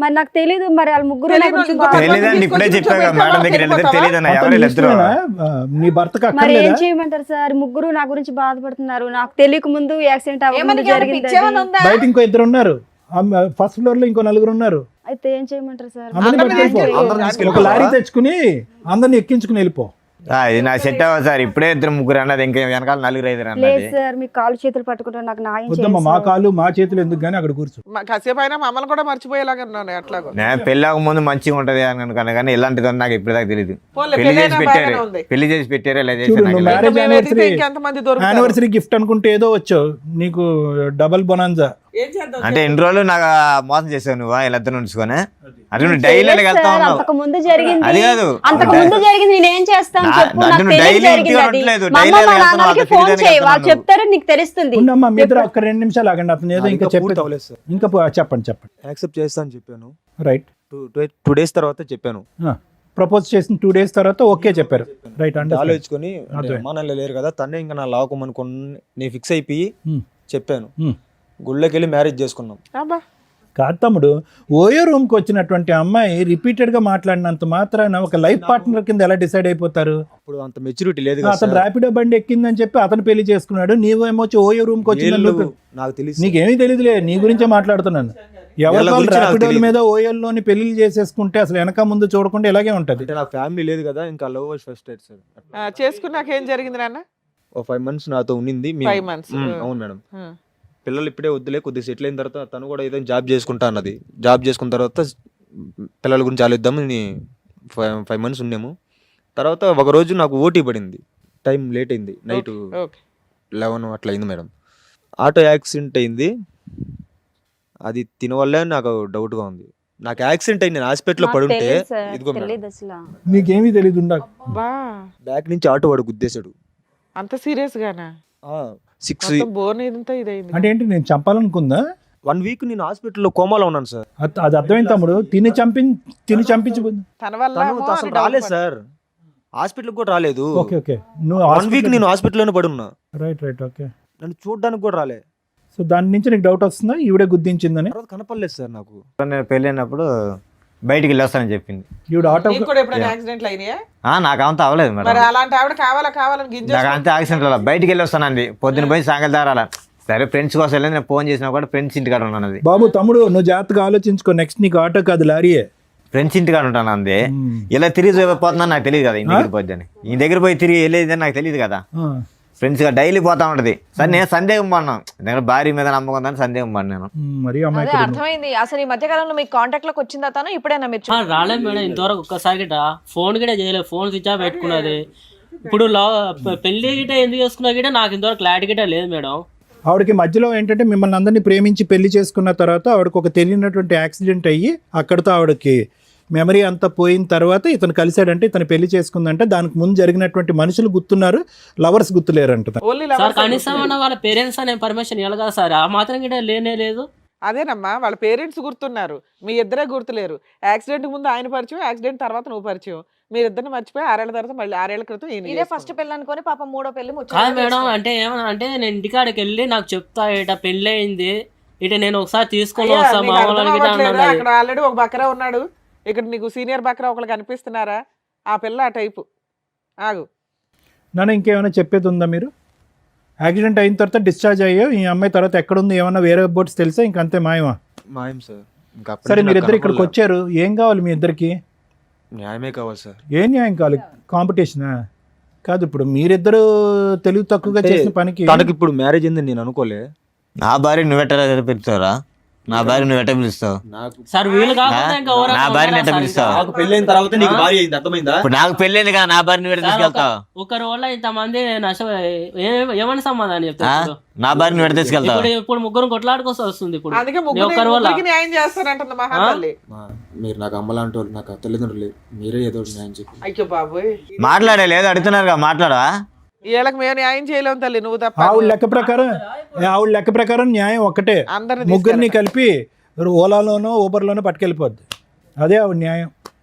మరి నాకు తెలీదు, మరి వాళ్ళ ముగ్గురు నా తెలీదు, గురించి ఇంకో బాధ- పది- తెలియదండి, ఇప్పుడే చెప్పాను కదా మేడం దగ్గర వీళ్ళిద్దరు తెలియదన్న మొత్తం ఎవరు నీ వీళ్ళిద్దరు. ఇష్టమేనా? నీ భర్తకు మరి ఏం అక్కర్లేదా? చేయమంటారు సార్? ముగ్గురు నా గురించి బాధపడుతున్నారు. నాకు తెలియక ముందు యాక్సిడెంట్ ఏమని అవ్వకుండా జరిగింది పిచ్చేమని అది. ఉందా? బయట ఇంకో ఇద్దరు ఉన్నారు, ఫస్ట్ ఫ్లోర్ లో ఇంకో నలుగురు ఉన్నారు. అయితే ఏం చేయమంటారు సార్? అందరిని అందరిని పట్టుకెళ్ళిపో. అందరిని ఒక తీసుకెళ్ళిపోవా? లారీ తెచ్చుకుని అందరిని ఎక్కించుకుని వెళ్ళిపో. ఇది నా సెట్ అవ్వదు సార్, ఇప్పుడే 2-3 అన్నది, ఇంకా వెనకాల 4-5 లేదు అన్నది. సార్, మీ కాలు చేతులు పట్టుకుంటారు, నాకు న్యాయం వద్దమ్మా, చేయండి మా సార్. కాళ్ళు మా చేతులు ఎందుకు కానీ అక్కడ కూర్చో. కాసేపు అయినా మమ్మల్ని కూడా మర్చిపోయేలాగా ఉన్నాను అట్లాగో. నేను పెళ్ళాక ముందు మంచిగా ఉంటది అని అనుకున్నా, కానీ ఇలాంటిది నాకు ఇప్పుడు దాకా తెలియదు. పోన్లే, పెళ్లి చేసి పెళ్ళైనా పెట్టారు, బాగానే ఉంది. పెళ్లి చేసి పెట్టారు, ఇలా చూడు, చేశారు నువ్వు నాకు మ్యారేజ్ మేము ఎదిగితే యానివర్సరీ ఇంకెంతమంది దొరుకుతారు? యానివర్సరీ గిఫ్ట్ అనుకుంటే ఏదో వచ్చావు, నీకు డబల్ బొనాన్జా. ఏం చేద్దాం? అంటే ఎన్ని రోజులు నాకు మోసం చేసావు నువ్వు వీళ్ళిద్దరు ఉంచుకొని. అంటే నువ్వు డైలీ లేదు వెళ్తా సార్, ఉన్నావు. అంతకు ముందు జరిగింది. అది కాదు, అంతకు ముందు జరిగింది నేనేం చేస్తాను చెప్పు? అంటే నాకు నువ్వు తెలియదు డైలీ జరిగింది ఇంటికి అది. ఉండట్లేదు, మా డైలీ అమ్మ మా వెళ్తున్నావు, నాన్నకి అంత ఫోన్ తెలియదని చేయి, వాళ్ళు చెప్తున్నావు. చెప్తారు, నీకు తెలుస్తుంది. ఉండమ్మా, మీ ఇద్దరు ఒక్క 2 నిమిషాలు ఆగండి, అతను ఏదో ఇంకా పూర్తి చెప్పేది. అవ్వలేదు సార్. ఇంకా చెప్పండి. యాక్సెప్ట్ చేస్తా అని చెప్పాను. రైట్. 2 days తర్వాత చెప్పాను. ప్రపోజ్ చేసిన 2 days తర్వాత ఓకే చెప్పారు. రైట్. అంటే ఆలోచించుకొని అర్థమైంది. అమ్మా నాన్న లేరు కదా, తనే ఇంకా నా లావకమనుకొని నేను ఫిక్స్ అయిపోయి చెప్పాను. హ్మ్. గుళ్ళకి వెళ్ళి మ్యారేజ్ చేసుకున్నాం. అబ్బా, కాదు తమ్ముడు, ఓయో రూమ్ కి వచ్చినటువంటి అమ్మాయి రిపీటెడ్ గా మాట్లాడినంత మాత్రాన ఒక లైఫ్ పార్ట్నర్ కింద ఎలా డిసైడ్ అయిపోతారు? అప్పుడు అంత మెచ్యూరిటీ లేదు కదా అతను సార్. ర్యాపిడో బండి ఎక్కిందని చెప్పి అతను పెళ్లి చేసుకున్నాడు, నీవేమో వచ్చి ఓయో రూమ్ కి వచ్చిందని వీళ్ళు నువ్వు- నాకు తెలిసి నీకేమీ తెలియదులే, నీ గురించే మాట్లాడుతున్నాను. ఎవరి వీళ్ళ వాళ్ళు గురించి నాకు ర్యాపిడోల తెలీదు. మీద ఓయోల్లోని పెళ్లిళ్ళు చేసేసుకుంటే అసలు వెనక ముందు చూడకుండా ఇలాగే ఉంటది. అంటే నాకు ఫ్యామిలీ లేదు కదా, ఇంకా లవ్ ఫస్ట్ డేట్ సార్. చేసుకున్నాక ఏం జరిగింది నాన్న? ఓ 5 months నాతో ఉండింది. 5 months. అవును మేడం. పిల్లలు ఇప్పుడే వద్దులే, కొద్దిగా సెటిల్ అయిన తర్వాత తను కూడా ఏదైనా జాబ్ చేసుకుంటా అన్నది. జాబ్ చేసుకున్న తర్వాత పిల్లల గురించి ఆలోచిద్దామని 5 months ఉన్నాము. తర్వాత ఒక రోజు నాకు ఓటీ పడింది, టైం లేట్ అయింది, నైట్ ఓకే. 11 అట్లా అయింది మేడం. ఆటో యాక్సిడెంట్ అయింది. అది తినవల్లే నాకు డౌట్గా ఉంది. నాకు యాక్సిడెంట్ అయింది, నేను హాస్పిటల్లో నాకు పడుంటే తెలీదు సార్, ఇదిగో మేడం తెలీదు అసలు. నీకేమీ తెలియదు ఉండకు. బా, బ్యాక్ నుంచి ఆటో వాడు గుద్దేశాడు. అంత సీరియస్ గానా? 6 బోన్ ఇదంతా ఇదైంది. అంటే ఏంటి, నేను చంపాలనుకుందా? 1 week నేను హాస్పిటల్లో కోమాలో ఉన్నాను సార్. అది అర్థమైంది తమ్ముడు. తిని చంపించి తన వల్ల తను ఏమో అసలు అని doubt రాలేదు పడ్డా. సార్. హాస్పిటల్కి కూడా రాలేదు. ఓకే ఓకే నువ్వు 1 వీక్ నేను హాస్పిటల్లోనే పడున్నా. Right okay. నన్ను చూడడానికి కూడా రాలే. సో దాని నుంచి నీకు డౌట్ వస్తుందా ఈవిడే గుద్దించిందని? తర్వాత కనపడలేదు సార్ నాకు. నేను పెళ్ళైనప్పుడు బయటికి వెళ్ళి వస్తానని చెప్పింది. ఈవిడ ఆటో నీకు కూడా ఎప్పుడైనా యాక్సిడెంట్లు అయినాయా? నాకు అంత అవ్వలేదు మరి మేడం. అలాంటి ఆవిడ కావాలని గింజ నాకు అంతే యాక్సిడెంట్ అలా బయటికి వెళ్ళి వస్తానండి. పొద్దున పోయి సాయంకాలం దాకా అలా. సరే ఫ్రెండ్స్ కోసం వెళ్ళి నేను ఫోన్ చేసినా కూడా ఫ్రెండ్స్ ఇంటికాడ ఉన్నాను. అది బాబు తమ్ముడు నువ్వు జాగ్రత్తగా ఆలోచించుకో, నెక్స్ట్ నీకు ఆటో కాదు లారీయే. ఫ్రెండ్స్ ఇంటికాడ ఉంటాను అందే. ఇలా తిరిగి పోతుందని నాకు తెలియదు కదా. ఇంటి దగ్గర పోద్దని ఈ దగ్గర పోయి తిరిగి వెళ్ళేది నాకు తెలియదు కదా. ఫ్రెండ్స్ గా డైలీ పోతా ఉంటది. సరే నేను సందేహం పడినాను, నేను భార్య మీద నమ్మకం ఉందని సందేహం పడినాను. మరి అదే అమ్మాయి అర్థమైంది. అసలు ఈ మధ్య కాలంలో మీకు కాంటాక్ట్ లోకి వచ్చిందా తను? ఇప్పుడైనా మీరు రాలేదు మేడం ఇంతవరకు ఒక్కసారి గిట ఫోన్ గిట చేయలేదు. ఫోన్ స్విచ్ ఆఫ్ పెట్టుకున్నది. ఇప్పుడు పెళ్లి గిట ఎందుకు చేసుకున్నా గిట నాకు ఇంతవరకు క్లారిటీ గిట లేదు మేడం. ఆవిడకి మధ్యలో ఏంటంటే మిమ్మల్ని అందరినీ ప్రేమించి పెళ్లి చేసుకున్న తర్వాత ఆవిడకి ఒక తెలియనటువంటి యాక్సిడెంట్ అయ్యి అక్కడితో ఆవిడకి మెమరీ అంతా పోయిన తర్వాత ఇతను కలిశాడంటే ఇతను పెళ్లి చేసుకుందంటే దానికి ముందు జరిగినటువంటి మనుషులు గుర్తున్నారు, లవర్స్ గుర్తులేరంట. ఓన్లీ సార్ కనీసం వాళ్ళ పేరెంట్స్ అనే పర్మిషన్ ఇవ్వాలి కదా సార్. ఆ మాత్రం గిట లేనే లేదు. అదేనమ్మా, వాళ్ళ పేరెంట్స్ గుర్తున్నారు, మీ ఇద్దరే గుర్తులేరు. యాక్సిడెంట్ ముందు ఆయన పరిచయం, యాక్సిడెంట్ తర్వాత నువ్వు పరిచయం. మీరిద్దరిని మర్చిపోయి 6 ఏళ్ల తర్వాత మళ్ళీ 6 ఏళ్ల క్రితం ఈయన ఇదే చేసుకున్నారు. ఫస్ట్ పెళ్లి అనుకొని పాపం మూడో పెళ్లి కాదు మేడం, అంటే ఏమన్నా అంటే నేను ఇంటికాడికి వెళ్ళి నాకు చెప్తా ఇట పెళ్ళి అయింది ఇట నేను ఒకసారి తీసుకొని అయ్యా, వస్తా నీకు మా అర్థం వాళ్ళకి అవ్వట్లేదా? అక్కడ ఆల్రెడీ ఒక బక్రా ఉన్నాడు, ఇక్కడ నీకు సీనియర్ బక్రా ఒకళ్ళు కనిపిస్తున్నారా? ఆ పిల్ల ఆ టైపు. ఆగు, నాన్న ఇంకేమైనా చెప్పేది ఉందా? మీరు యాక్సిడెంట్ అయిన తర్వాత డిశ్చార్జ్ అయ్యో ఈ అమ్మాయి తర్వాత ఎక్కడుంది ఏమన్నా వేరే బోట్స్ తెలుసా? ఇంకంతే మాయమా? మాయం సార్. ఇంకా అప్పటి సరే నుంచి మీరిద్దరు నాకు ఇక్కడికి కనపడలే. వచ్చారు, ఏం కావాలి మీ ఇద్దరికి? న్యాయమే కావాలి సార్. ఏం న్యాయం కావాలి? కాంపిటీషనా? కాదు ఇప్పుడు మీరిద్దరు తెలివి తక్కువగా అంటే చేసిన పనికి తనకి ఇప్పుడు మ్యారేజ్ అయిందని నేను అనుకోలే. నా భార్య నువ్వెట్ట పిలుస్తావురా? నా భార్య నువ్వెట్ట పిలుస్తావు? నాకు సార్ వీలు కాకుండా ఇంకా ఎవరైనా నా భార్యని ఉన్నారా ఎట్లా సార్ పిలుస్తావు? ఇంకా? నాకు పెళ్ళైన తర్వాత నీకు భార్య అయింది, అర్థమైందా? ఇప్పుడు నాకు పెళ్ళైంది కదా, నా భార్య నువ్వు తీసుకెళ్తావు? ఒకరి వల్ల ఇంతమంది నష్టం ఏమని సమాధానం ఆ? చెప్తారు? నా భార్య నువ్వు తీసుకెళ్తావు? ఇప్పుడు ముగ్గురు కొట్లాడుకోసం వస్తుంది. ఇప్పుడు అందుకే ఒక్కరి వల్ల ముగ్గురికి న్యాయం చేస్తానంటుంది మహాతల్లి. మీరు నాకు అమ్మలాంటి వాళ్ళు, నాకు తల్లిదండ్రులు లేరు. మీరే ఏదో ఒకటి న్యాయం చెప్పి. అయ్యో బాబోయ్, మాట్లాడే లేదు అడుగుతున్నారు మాట్లాడవా? వీళ్ళకి మేము న్యాయం చేయలేము తల్లి, నువ్వు తప్ప. ఆవిడ లెక్క ప్రకారం న్యాయం ఒక్కటే, అందరిని ముగ్గురిని కలిపి ఓలాలోనో ఊబర్లోనో పట్టుకెళ్ళిపోద్ది. అదే ఆవిడ న్యాయం.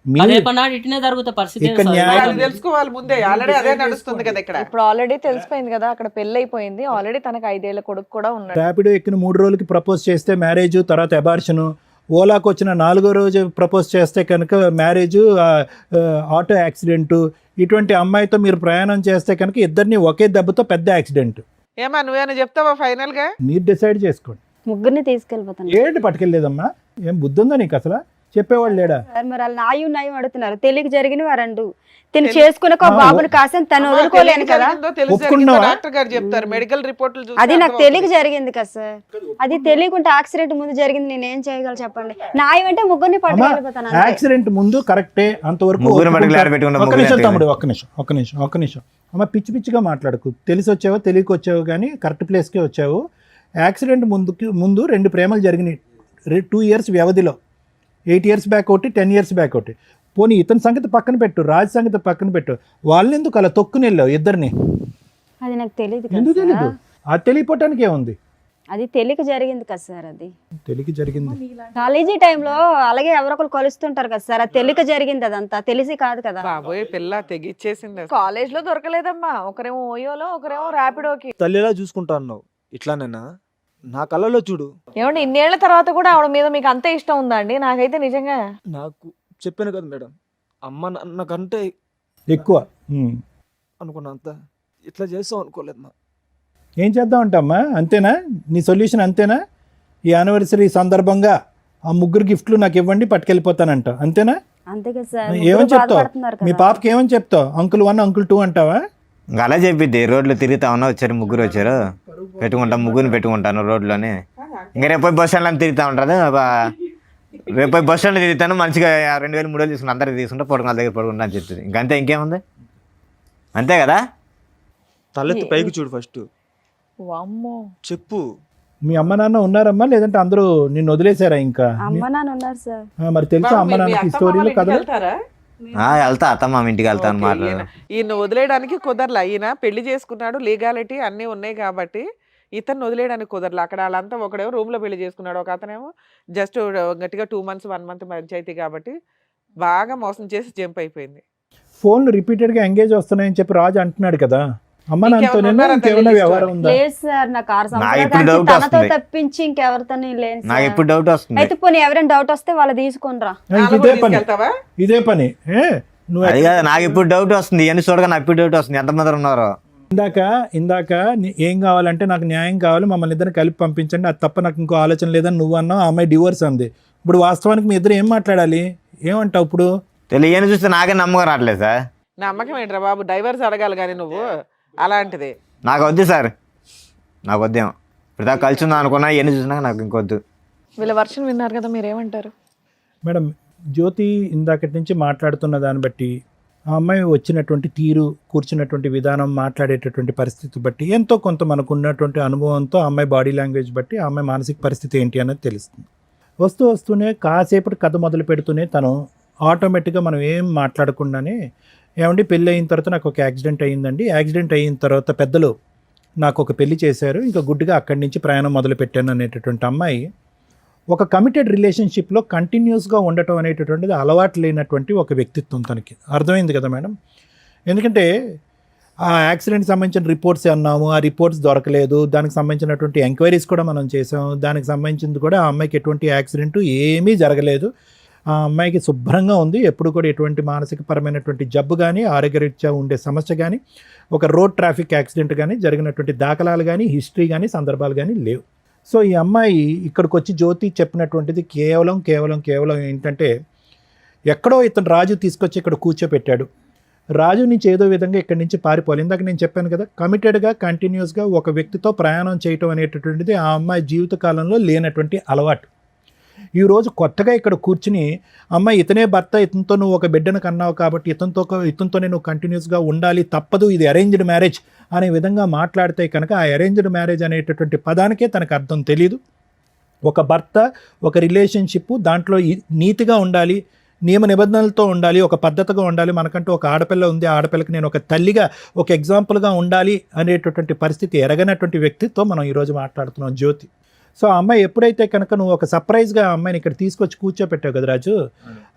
రేపన్నాడు ఇట్నే జరుగుతా పరిస్థితి ఇక్కడ ఏంటి సార్? న్యాయం- అది తెలుసుకోవాలి ముందే. ఆల్రెడీ అదే నడుస్తుంది కదా ఇక్కడ. ఇప్పుడు ఆల్రెడీ తెలిసిపోయింది కదా, అక్కడ పెళ్లి అయిపోయింది ఆల్రెడీ. తనకు 5 ఏళ్ల కొడుకు కూడా ఉన్నాడు. ర్యాపిడో ఎక్కిన 3 రోజులకి ప్రపోజ్ చేస్తే మ్యారేజ్, తర్వాత అబార్షను. ఓలాకు వచ్చిన 4వ రోజు ప్రపోజ్ చేస్తే కనుక మ్యారేజ్, ఆటో యాక్సిడెంట్. ఇటువంటి అమ్మాయితో మీరు ప్రయాణం చేస్తే కనుక ఇద్దరిని ఒకే దెబ్బతో పెద్ద యాక్సిడెంట్. ఏమా నువ్వేనా చెప్తావా ఫైనల్ గా? మీరు డిసైడ్ చేసుకోండి. ముగ్గురిని తీసుకెళ్ళిపోతాను ఏంటి పట్టుకెళ్ళలేదమ్మా? ఏం బుద్ధి ఉందా నీకు అసలు? చెప్పేవాళ్ళు లేడా? సార్. మరి వాళ్ళు నాయం అడుగుతున్నారు. తెలియక జరిగిన వారండు తిని చేసుకునే ఒక బాబుని కాసం తను వదులుకోలేను కదా. ఒప్పుకున్నావా? డాక్టర్ గారు చెప్తారు, మెడికల్ రిపోర్ట్లు చూసి అది నాకు అర్థమవుతుంది. తెలియక జరిగింది కదా సార్. అది తెలియకుంటే యాక్సిడెంట్ ముందు జరిగింది, నేను ఏం చేయగలను చెప్పండి. నాయం అంటే ముగ్గురిని అమ్మా పట్టుకెళ్ళిపోతాను అంతే. యాక్సిడెంట్ ముందు కరెక్టే, అంతవరకు ముగ్గురు ఒప్పుకుంటా. మటుకు లేరు పెట్టుకున్న ఒక్క ముగ్గురు నిమిషం లేరు. తమ్ముడు, ఒక్క నిమిషం. అమ్మ పిచ్చిగా మాట్లాడకు. తెలిసి వచ్చావో తెలియక వచ్చావు కానీ కరెక్ట్ ప్లేస్కే వచ్చావు. యాక్సిడెంట్ ముందు 2 ప్రేమలు జరిగినాయి 2 ఇయర్స్ వ్యవధిలో. 8 ఇయర్స్ బ్యాక్ ఒకటి, 10 ఇయర్స్ బ్యాక్ ఒకటి. పోనీ ఇతని సంగతి పక్కన పెట్టు, రాజ్ సంగతి పక్కన పెట్టు. వాళ్ళని ఎందుకు అలా తొక్కుని వెళ్ళావు ఇద్దరిని? అది నాకు తెలియదు ఎందుకు కదా తెలీదు? సార్. అది తెలియపోవటానికి ఏముంది? అది తెలియక జరిగింది కదా సార్. అది తెలియక జరిగింది. కాలేజీ టైంలో అలాగే ఎవరొకరు కలుస్తుంటారు కదా సార్. అది తెలియక జరిగింది, అదంతా తెలిసి కాదు కదా. బాబోయ్ పిల్ల తెగిచ్చేసింది అసలు. కాలేజ్ లో దొరకలేదమ్మా, ఒకరేమో ఓయోలో ఒకరేమో ర్యాపిడోకి. తల్లిలా చూసుకుంటా అన్నావు, ఇట్లానేనా? నా కళ్ళలో చూడు. ఏమండి ఇన్నేళ్ల తర్వాత కూడా ఆవిడ మీద మీకు అంతే ఇష్టం ఉందా అండి? నాకైతే నిజంగా నాకు చెప్పాను కదా మేడం, అమ్మ నాన్నకంటే ఎక్కువ. అనుకున్నా, అంత ఇట్లా చేస్తాం అనుకోలేదు మా. ఏం చేద్దాం అంటమ్మా? అంతేనా నీ సొల్యూషన్? అంతేనా? ఈ యానివర్సరీ సందర్భంగా ఆ 3 గిఫ్ట్లు నాకు ఇవ్వండి, పట్టుకెళ్ళిపోతానంట, అంతేనా? అంతే కదా సార్. ఏమని ముగ్గురు చెప్తావు? బాధపడుతున్నారు మీ కదా. పాపకి ఏమని చెప్తావు? అంకుల్ 1 అంకుల్ 2 అంటావా? ఇంకా అలా చెప్పిద్ది. రోడ్లో తిరుగుతా ఉన్నా, వచ్చారు ముగ్గురు వచ్చారు, ముగ్గురిని పెట్టుకుంటాను రోడ్లోనే. ఇంకా రేపు పోయి బస్ స్టాండ్లో తిరుగుతూ ఉంటుంది. రేపు పోయి బస్ స్టాండ్లో తిరుగుతాను, మంచిగా 2000 3000 తీసుకుంటా, అందరికి తీసుకుంటా, పడుకున్న దగ్గర పడుకుంటా అని చెప్తుంది. ఇంకంతే, ఇంకేముంది? అంతే కదా? తలెత్తి పైకి చూడు ఫస్ట్, వామ్మో. చెప్పు. మీ అమ్మ నాన్న ఉన్నారమ్మా, లేదంటే అందరూ నిన్ను వదిలేశారా? ఇంకా అమ్మ నాన్న ఉన్నారు సార్. మరి తెలుసా బాబు, అమ్మ మీ నాన్నకి అత్తమ్మ స్టోరీలు వాళ్ళ కథలు? ఇంటికి వెళ్తారా? వెళ్తా, అత్తమ్మ ఇంటికి వెళ్తాను ఓకే, మాట్లాడు. ఈయన వదిలేయడానికి కుదరలా. ఈయన పెళ్లి చేసుకున్నాడు, లీగాలిటీ అన్నీ ఉన్నాయి కాబట్టి ఇతను వదిలేయడానికి కుదరలా. అక్కడ వాళ్ళంతా ఒకడేమో రూమ్ లో పెళ్లి చేసుకున్నాడు, ఒక అతనేమో జస్ట్ గట్టిగా 2 months 1 month పంచాయతీ కాబట్టి బాగా మోసం చేసి జంప్ అయిపోయింది. ఫోన్ రిపీటెడ్గా ఎంగేజ్ వస్తున్నాయని చెప్పి రాజు అంటున్నాడు కదా. అమ్మ నాతో ఇంకెవరు ఉన్నారా ఇంకేమైనా తెలియదు వ్యవహారం ఉందా? లేదు సార్, నాకు 6 నాకు సంవత్సరాల ఇప్పుడు నుంచి డౌట్ తనతో వస్తుంది. తప్పించి ఇంకెవరితో లేదు నాకు సార్. ఇప్పుడు డౌట్ వస్తుంది. అయితే పోనీ ఎవరైనా డౌట్ వస్తే వాళ్ళు తీసుకునిరా. ఇదే పని వెళ్తావా? ఇదే పని నువ్వు అది కాదు, నాకు ఇప్పుడు డౌట్ వస్తుంది. ఇవన్నీ చూడగా నాకు ఇప్పుడు డౌట్ వస్తుంది. ఎంతమంది ఉన్నారు? ఇందాక ఏం కావాలంటే నాకు న్యాయం కావాలి, మమ్మల్ని ఇద్దరిని కలిపి పంపించండి, అది తప్ప నాకు ఇంకో ఆలోచన లేదని నువ్వు అన్నావు. ఆ అమ్మాయి డివోర్స్ అంది. ఇప్పుడు వాస్తవానికి మీ ఇద్దరు ఏం మాట్లాడాలి? ఏమంటావు ఇప్పుడు? తెలియని చూస్తే నాకే నమ్మకం రావట్లేదు సార్. నమ్మకం ఏంట్రా బాబు, డైవర్స్ అడగాలి కానీ నువ్వు అలాంటిది. నాకు వద్దు సార్, నాకు వద్దేమో. ఇప్పుడు దాకా కలిసి ఉందా అనుకున్నా, ఇవన్నీ చూసినా నాకు ఇంకొద్దు. వీళ్ళ వర్షన్ విన్నారు కదా, మీరేమంటారు? మేడం, జ్యోతి ఇందాకటి నుంచి మాట్లాడుతున్న దాన్ని బట్టి, ఆ అమ్మాయి వచ్చినటువంటి తీరు, కూర్చున్నటువంటి విధానం, మాట్లాడేటటువంటి పరిస్థితి బట్టి ఎంతో కొంత మనకు ఉన్నటువంటి అనుభవంతో ఆ అమ్మాయి బాడీ లాంగ్వేజ్ బట్టి ఆ అమ్మాయి మానసిక పరిస్థితి ఏంటి అనేది తెలుస్తుంది. వస్తూనే కాసేపటి కథ మొదలు పెడుతూనే తను ఆటోమేటిక్గా మనం ఏం మాట్లాడకుండానే, ఏమండి పెళ్ళి అయిన తర్వాత నాకు ఒక యాక్సిడెంట్ అయ్యిందండి, యాక్సిడెంట్ అయిన తర్వాత పెద్దలు నాకు ఒక పెళ్లి చేశారు, ఇంకా గుడ్డిగా అక్కడి నుంచి ప్రయాణం మొదలు పెట్టాను అనేటటువంటి అమ్మాయి ఒక కమిటెడ్ రిలేషన్షిప్లో కంటిన్యూస్గా ఉండటం అనేటటువంటిది అలవాటు లేనటువంటి ఒక వ్యక్తిత్వం తనకి. అర్థమైంది కదా మేడం? ఎందుకంటే ఆ యాక్సిడెంట్కి సంబంధించిన రిపోర్ట్స్ అన్నాము, ఆ రిపోర్ట్స్ దొరకలేదు, దానికి సంబంధించినటువంటి ఎంక్వైరీస్ కూడా మనం చేసాము, దానికి సంబంధించింది కూడా ఆ అమ్మాయికి ఎటువంటి యాక్సిడెంట్ ఏమీ జరగలేదు, ఆ అమ్మాయికి శుభ్రంగా ఉంది, ఎప్పుడు కూడా ఎటువంటి మానసికపరమైనటువంటి జబ్బు కానీ, ఆరోగ్యరీత్యా ఉండే సమస్య కానీ, ఒక రోడ్ ట్రాఫిక్ యాక్సిడెంట్ కానీ జరిగినటువంటి దాఖలాలు కానీ, హిస్టరీ కానీ, సందర్భాలు కానీ లేవు. సో ఈ అమ్మాయి ఇక్కడికి వచ్చి జ్యోతి చెప్పినటువంటిది కేవలం ఏంటంటే, ఎక్కడో ఇతను రాజు తీసుకొచ్చి ఇక్కడ కూర్చోపెట్టాడు, రాజు నుంచి ఏదో విధంగా ఇక్కడి నుంచి పారిపోవాలి. ఇందాక నేను చెప్పాను కదా, కమిటెడ్గా కంటిన్యూస్గా ఒక వ్యక్తితో ప్రయాణం చేయటం అనేటటువంటిది ఆ అమ్మాయి జీవితకాలంలో లేనటువంటి అలవాటు. ఈరోజు కొత్తగా ఇక్కడ కూర్చుని, అమ్మాయి ఇతనే భర్త, ఇతనితో నువ్వు ఒక బిడ్డను కన్నావు కాబట్టి ఇతనితోనే నువ్వు కంటిన్యూస్గా ఉండాలి, తప్పదు, ఇది అరేంజ్డ్ మ్యారేజ్ అనే విధంగా మాట్లాడితే కనుక ఆ అరేంజ్డ్ మ్యారేజ్ అనేటటువంటి పదానికే తనకు అర్థం తెలియదు. ఒక భర్త, ఒక రిలేషన్షిప్, దాంట్లో నీతిగా ఉండాలి, నియమ నిబంధనలతో ఉండాలి, ఒక పద్ధతిగా ఉండాలి, మనకంటూ ఒక ఆడపిల్ల ఉంది, ఆడపిల్లకి నేను ఒక తల్లిగా, ఒక ఎగ్జాంపుల్గా ఉండాలి అనేటటువంటి పరిస్థితి ఎరగనటువంటి వ్యక్తితో మనం ఈరోజు మాట్లాడుతున్నాం జ్యోతి. సో ఆ అమ్మాయి ఎప్పుడైతే కనుక నువ్వు ఒక సర్ప్రైజ్గా ఆ అమ్మాయిని ఇక్కడ తీసుకొచ్చి కూర్చోపెట్టావు కదా రాజు,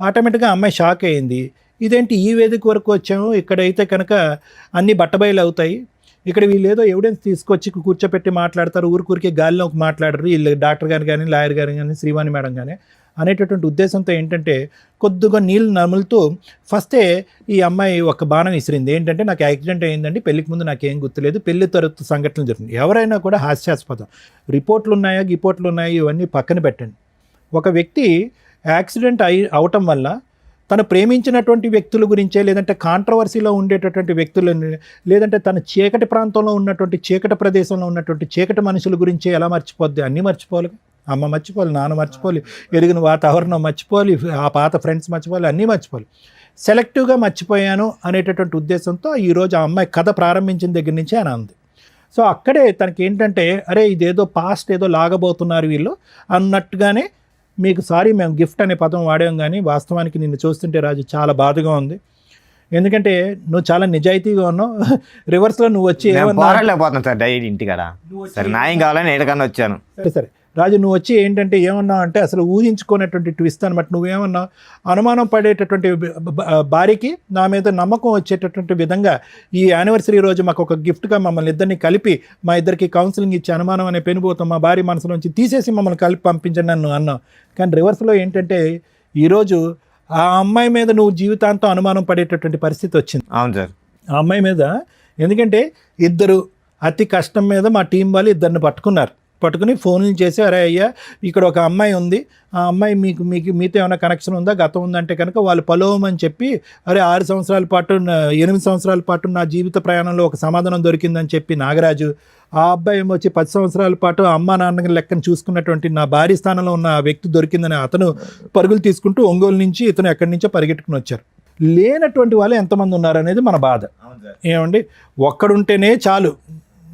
ఆటోమేటిక్గా అమ్మాయి షాక్ అయింది. ఇదేంటి ఈ వేదిక వరకు వచ్చాము, ఇక్కడైతే కనుక అన్ని బట్టబయలు అవుతాయి, ఇక్కడ వీళ్ళు ఏదో ఎవిడెన్స్ తీసుకొచ్చి కూర్చోపెట్టి మాట్లాడతారు, ఊరికే గాలిలోకి మాట్లాడరు వీళ్ళు, డాక్టర్ గారు కానీ, లాయర్ గారు కానీ, శ్రీవాణి మేడం కానీ అనేటటువంటి ఉద్దేశంతో ఏంటంటే కొద్దిగా నీళ్ళు నములుతూ ఫస్టే ఈ అమ్మాయి ఒక బాణం విసిరింది. ఏంటంటే, నాకు యాక్సిడెంట్ అయిందండి, పెళ్ళికి ముందు నాకేం గుర్తులేదు, పెళ్లి తరగతి సంఘటనలు జరుగుతుంది. ఎవరైనా కూడా హాస్యాస్పదం, రిపోర్ట్లు ఉన్నాయా ఇవన్నీ పక్కన పెట్టండి. ఒక వ్యక్తి యాక్సిడెంట్ అవటం వల్ల తను ప్రేమించినటువంటి వ్యక్తుల గురించే, లేదంటే కాంట్రవర్సీలో ఉండేటటువంటి వ్యక్తులని, లేదంటే తన చీకటి ప్రాంతంలో ఉన్నటువంటి చీకటి ప్రదేశంలో ఉన్నటువంటి చీకటి మనుషుల గురించే ఎలా మర్చిపోద్ది? అన్నీ మర్చిపోవాలి. అమ్మ మర్చిపోవాలి, నాన్న మర్చిపోవాలి, ఎరిగిన వాతావరణం మర్చిపోవాలి, ఆ పాత ఫ్రెండ్స్ మర్చిపోవాలి, అన్నీ మర్చిపోవాలి. సెలెక్టివ్గా మర్చిపోయాను అనేటటువంటి ఉద్దేశంతో ఈరోజు ఆ అమ్మాయి కథ ప్రారంభించిన దగ్గర నుంచే అని అంది. సో అక్కడే తనకి ఏంటంటే, అరే ఇదేదో పాస్ట్ ఏదో లాగబోతున్నారు వీళ్ళు అన్నట్టుగానే, మీకు సారీ మేము గిఫ్ట్ అనే పదం వాడాం, కానీ వాస్తవానికి నిన్ను చూస్తుంటే రాజు చాలా బాధగా ఉంది. ఎందుకంటే నువ్వు చాలా నిజాయితీగా ఉన్నావు. రివర్స్లో నువ్వు వచ్చి పోరాడలేకపోతున్నాను సార్ డైలీ ఇంటికాడ. సరే న్యాయం కావాలని ఎక్కడికన్నా వచ్చాను. సరే రాజు, నువ్వు వచ్చి ఏంటంటే ఏమన్నావు అంటే, అసలు ఊహించుకునేటువంటి ట్విస్ట్ అనమాట. నువ్వేమన్నావు, అనుమానం పడేటటువంటి భార్యకి నా మీద నమ్మకం వచ్చేటటువంటి విధంగా ఈ యానివర్సరీ రోజు మాకు ఒక గిఫ్ట్గా మమ్మల్ని ఇద్దరిని కలిపి, మా ఇద్దరికి కౌన్సిలింగ్ ఇచ్చి అనుమానం అనే పెనుభూతం మా భార్య మనసులోంచి తీసేసి మమ్మల్ని కలిపి పంపించండి నన్ను అన్నావు. కానీ రివర్స్లో ఏంటంటే, ఈరోజు ఆ అమ్మాయి మీద నువ్వు జీవితాంతం అనుమానం పడేటటువంటి పరిస్థితి వచ్చింది. అవును సార్, ఆ అమ్మాయి మీద. ఎందుకంటే ఇద్దరు అతి కష్టం మీద మా టీం వాళ్ళు ఇద్దరిని పట్టుకుని ఫోన్లు చేసి, అరే అయ్యా ఇక్కడ ఒక అమ్మాయి ఉంది, ఆ అమ్మాయి మీతో ఏమైనా కనెక్షన్ ఉందా, గతం ఉందంటే కనుక వాళ్ళు పలోమని చెప్పి, అరే 8 సంవత్సరాల పాటు నా జీవిత ప్రయాణంలో ఒక సమాధానం దొరికిందని చెప్పి నాగరాజు, ఆ అబ్బాయి ఏమో వచ్చి 10 సంవత్సరాల పాటు అమ్మ నాన్న లెక్కను చూసుకున్నటువంటి నా భార్య స్థానంలో ఉన్న ఆ వ్యక్తి దొరికిందని అతను పరుగులు తీసుకుంటూ ఒంగోలు నుంచి ఇతను ఎక్కడి నుంచో పరిగెట్టుకుని వచ్చారు. లేనటువంటి వాళ్ళు ఎంతమంది ఉన్నారనేది మన బాధ. ఏమండి, ఒక్కడుంటేనే చాలు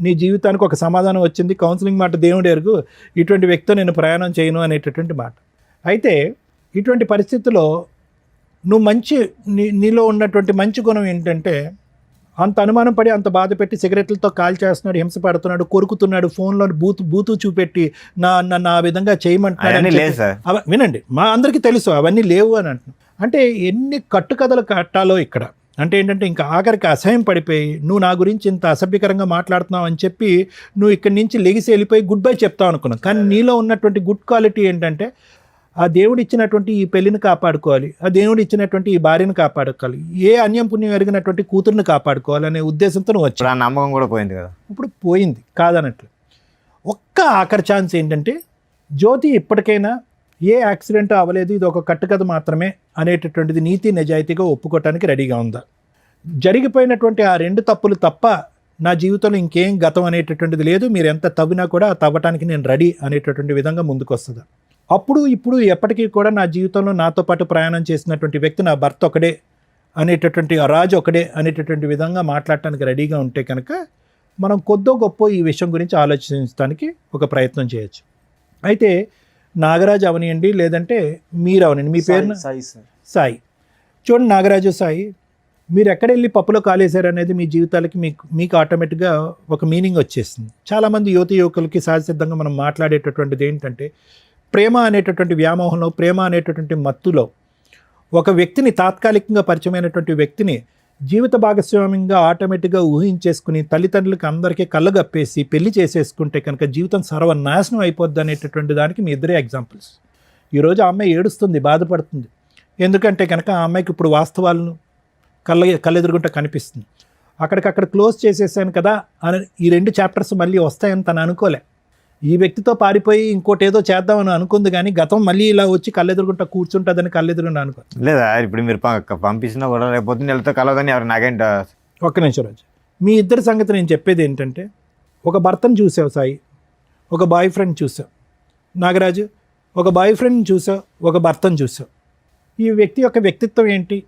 నీ జీవితానికి ఒక సమాధానం వచ్చింది, కౌన్సిలింగ్ మాట దేవుడు ఎరుగు, ఇటువంటి వ్యక్తితో నేను ప్రయాణం చేయను అనేటటువంటి మాట. అయితే ఇటువంటి పరిస్థితుల్లో నువ్వు నీలో ఉన్నటువంటి మంచి గుణం ఏంటంటే, అంత అనుమానం పడి అంత బాధ పెట్టి సిగరెట్లతో కాల్ చేస్తున్నాడు, హింస పడుతున్నాడు, కొరుకుతున్నాడు, ఫోన్లో బూతు చూపెట్టి నా విధంగా చేయమంటున్నాడు. వినండి, మా అందరికీ తెలుసు అవన్నీ లేవు అని అంటున్నాను. అంటే ఎన్ని కట్టుకథలు కట్టాలో ఇక్కడ. అంటే ఏంటంటే ఇంకా ఆఖరికి అసహ్యం పడిపోయి నువ్వు నా గురించి ఇంత అసభ్యకరంగా మాట్లాడుతున్నావు అని చెప్పి నువ్వు ఇక్కడి నుంచి లెగిసి వెళ్ళిపోయి గుడ్ బై చెప్తావు అనుకున్నావు. కానీ నీలో ఉన్నటువంటి గుడ్ క్వాలిటీ ఏంటంటే ఆ దేవుడు ఇచ్చినటువంటి ఈ పెళ్లిని కాపాడుకోవాలి, ఆ దేవుడు ఇచ్చినటువంటి ఈ భార్యను కాపాడుకోవాలి, ఏ అన్యం పుణ్యం ఎరిగినటువంటి కూతుర్ని కాపాడుకోవాలి అనే ఉద్దేశంతో నువ్వు వచ్చావు. ఇప్పుడు ఆ నమ్మకం కూడా పోయింది కదా. ఇప్పుడు పోయింది కాదనట్లు. ఒక్క ఆఖరి ఛాన్స్ ఏంటంటే జ్యోతి ఇప్పటికైనా ఏ యాక్సిడెంట్ అవ్వలేదు, ఇది ఒక కట్టుకథ మాత్రమే అనేటటువంటిది నీతి నిజాయితీగా ఒప్పుకోవటానికి రెడీగా ఉందా? జరిగిపోయినటువంటి ఆ 2 తప్పులు తప్ప నా జీవితంలో ఇంకేం గతం అనేటటువంటిది లేదు, మీరు ఎంత తవ్వినా కూడా తవ్వటానికి నేను రెడీ అనేటటువంటి విధంగా ముందుకు వస్తుందా? అప్పుడు ఇప్పుడు ఎప్పటికీ కూడా నా జీవితంలో నాతో పాటు ప్రయాణం చేసినటువంటి వ్యక్తి నా భర్త ఒకడే అనేటటువంటి, ఆ రాజు ఒకడే అనేటటువంటి విధంగా మాట్లాడటానికి రెడీగా ఉంటే కనుక మనం కొద్దో గొప్ప ఈ విషయం గురించి ఆలోచించడానికి ఒక ప్రయత్నం చేయొచ్చు. అయితే నాగరాజు అవనియండి, లేదంటే మీరు అవనండి, మీ పేరు సాయి. చూడండి నాగరాజు, సాయి, మీరు ఎక్కడ వెళ్ళి పప్పులో కాలేశారు అనేది మీ జీవితాలకి మీకు ఆటోమేటిక్గా ఒక మీనింగ్ వచ్చేస్తుంది. చాలామంది యువకులకి సహజసిద్ధంగా మనం మాట్లాడేటటువంటిది ఏంటంటే ప్రేమ అనేటటువంటి వ్యామోహంలో, ప్రేమ అనేటటువంటి మత్తులో ఒక వ్యక్తిని, తాత్కాలికంగా పరిచయమైనటువంటి వ్యక్తిని జీవిత భాగస్వామ్యంగా ఆటోమేటిక్గా ఊహించేసుకుని తల్లిదండ్రులకి అందరికీ కళ్ళగప్పేసి పెళ్లి చేసేసుకుంటే కనుక జీవితం సర్వనాశనం అయిపోద్ది అనేటటువంటి దానికి మీ ఇద్దరే ఎగ్జాంపుల్స్. ఈరోజు ఆ అమ్మాయి ఏడుస్తుంది, బాధపడుతుంది. ఎందుకంటే కనుక ఆ అమ్మాయికి ఇప్పుడు వాస్తవాలను కళ్ళెదురుగుంట కనిపిస్తుంది. అక్కడికక్కడ క్లోజ్ చేసేసాను కదా అని ఈ 2 చాప్టర్స్ మళ్ళీ వస్తాయని తను అనుకోలే. ఈ వ్యక్తితో పారిపోయి ఇంకోటి ఏదో చేద్దామని అనుకుంది, కానీ గతం మళ్ళీ ఇలా వచ్చి కళ్ళెదురుగుంట కూర్చుంటుందని కళ్ళెదురుగుంట అనుకో. లేదా ఇప్పుడు మీరు పంపించినా కూడా రేపు నెలతో కలవదని ఎవరు నాకేంట. ఒక్క నిమిషం రాజు, మీ ఇద్దరి సంగతి నేను చెప్పేది ఏంటంటే, ఒక భర్తను చూసావు సాయి, ఒక బాయ్ ఫ్రెండ్ చూసావు. నాగరాజు, ఒక బాయ్ ఫ్రెండ్ని చూసావు, ఒక భర్తను చూసావు. ఈ వ్యక్తి యొక్క వ్యక్తిత్వం ఏంటి?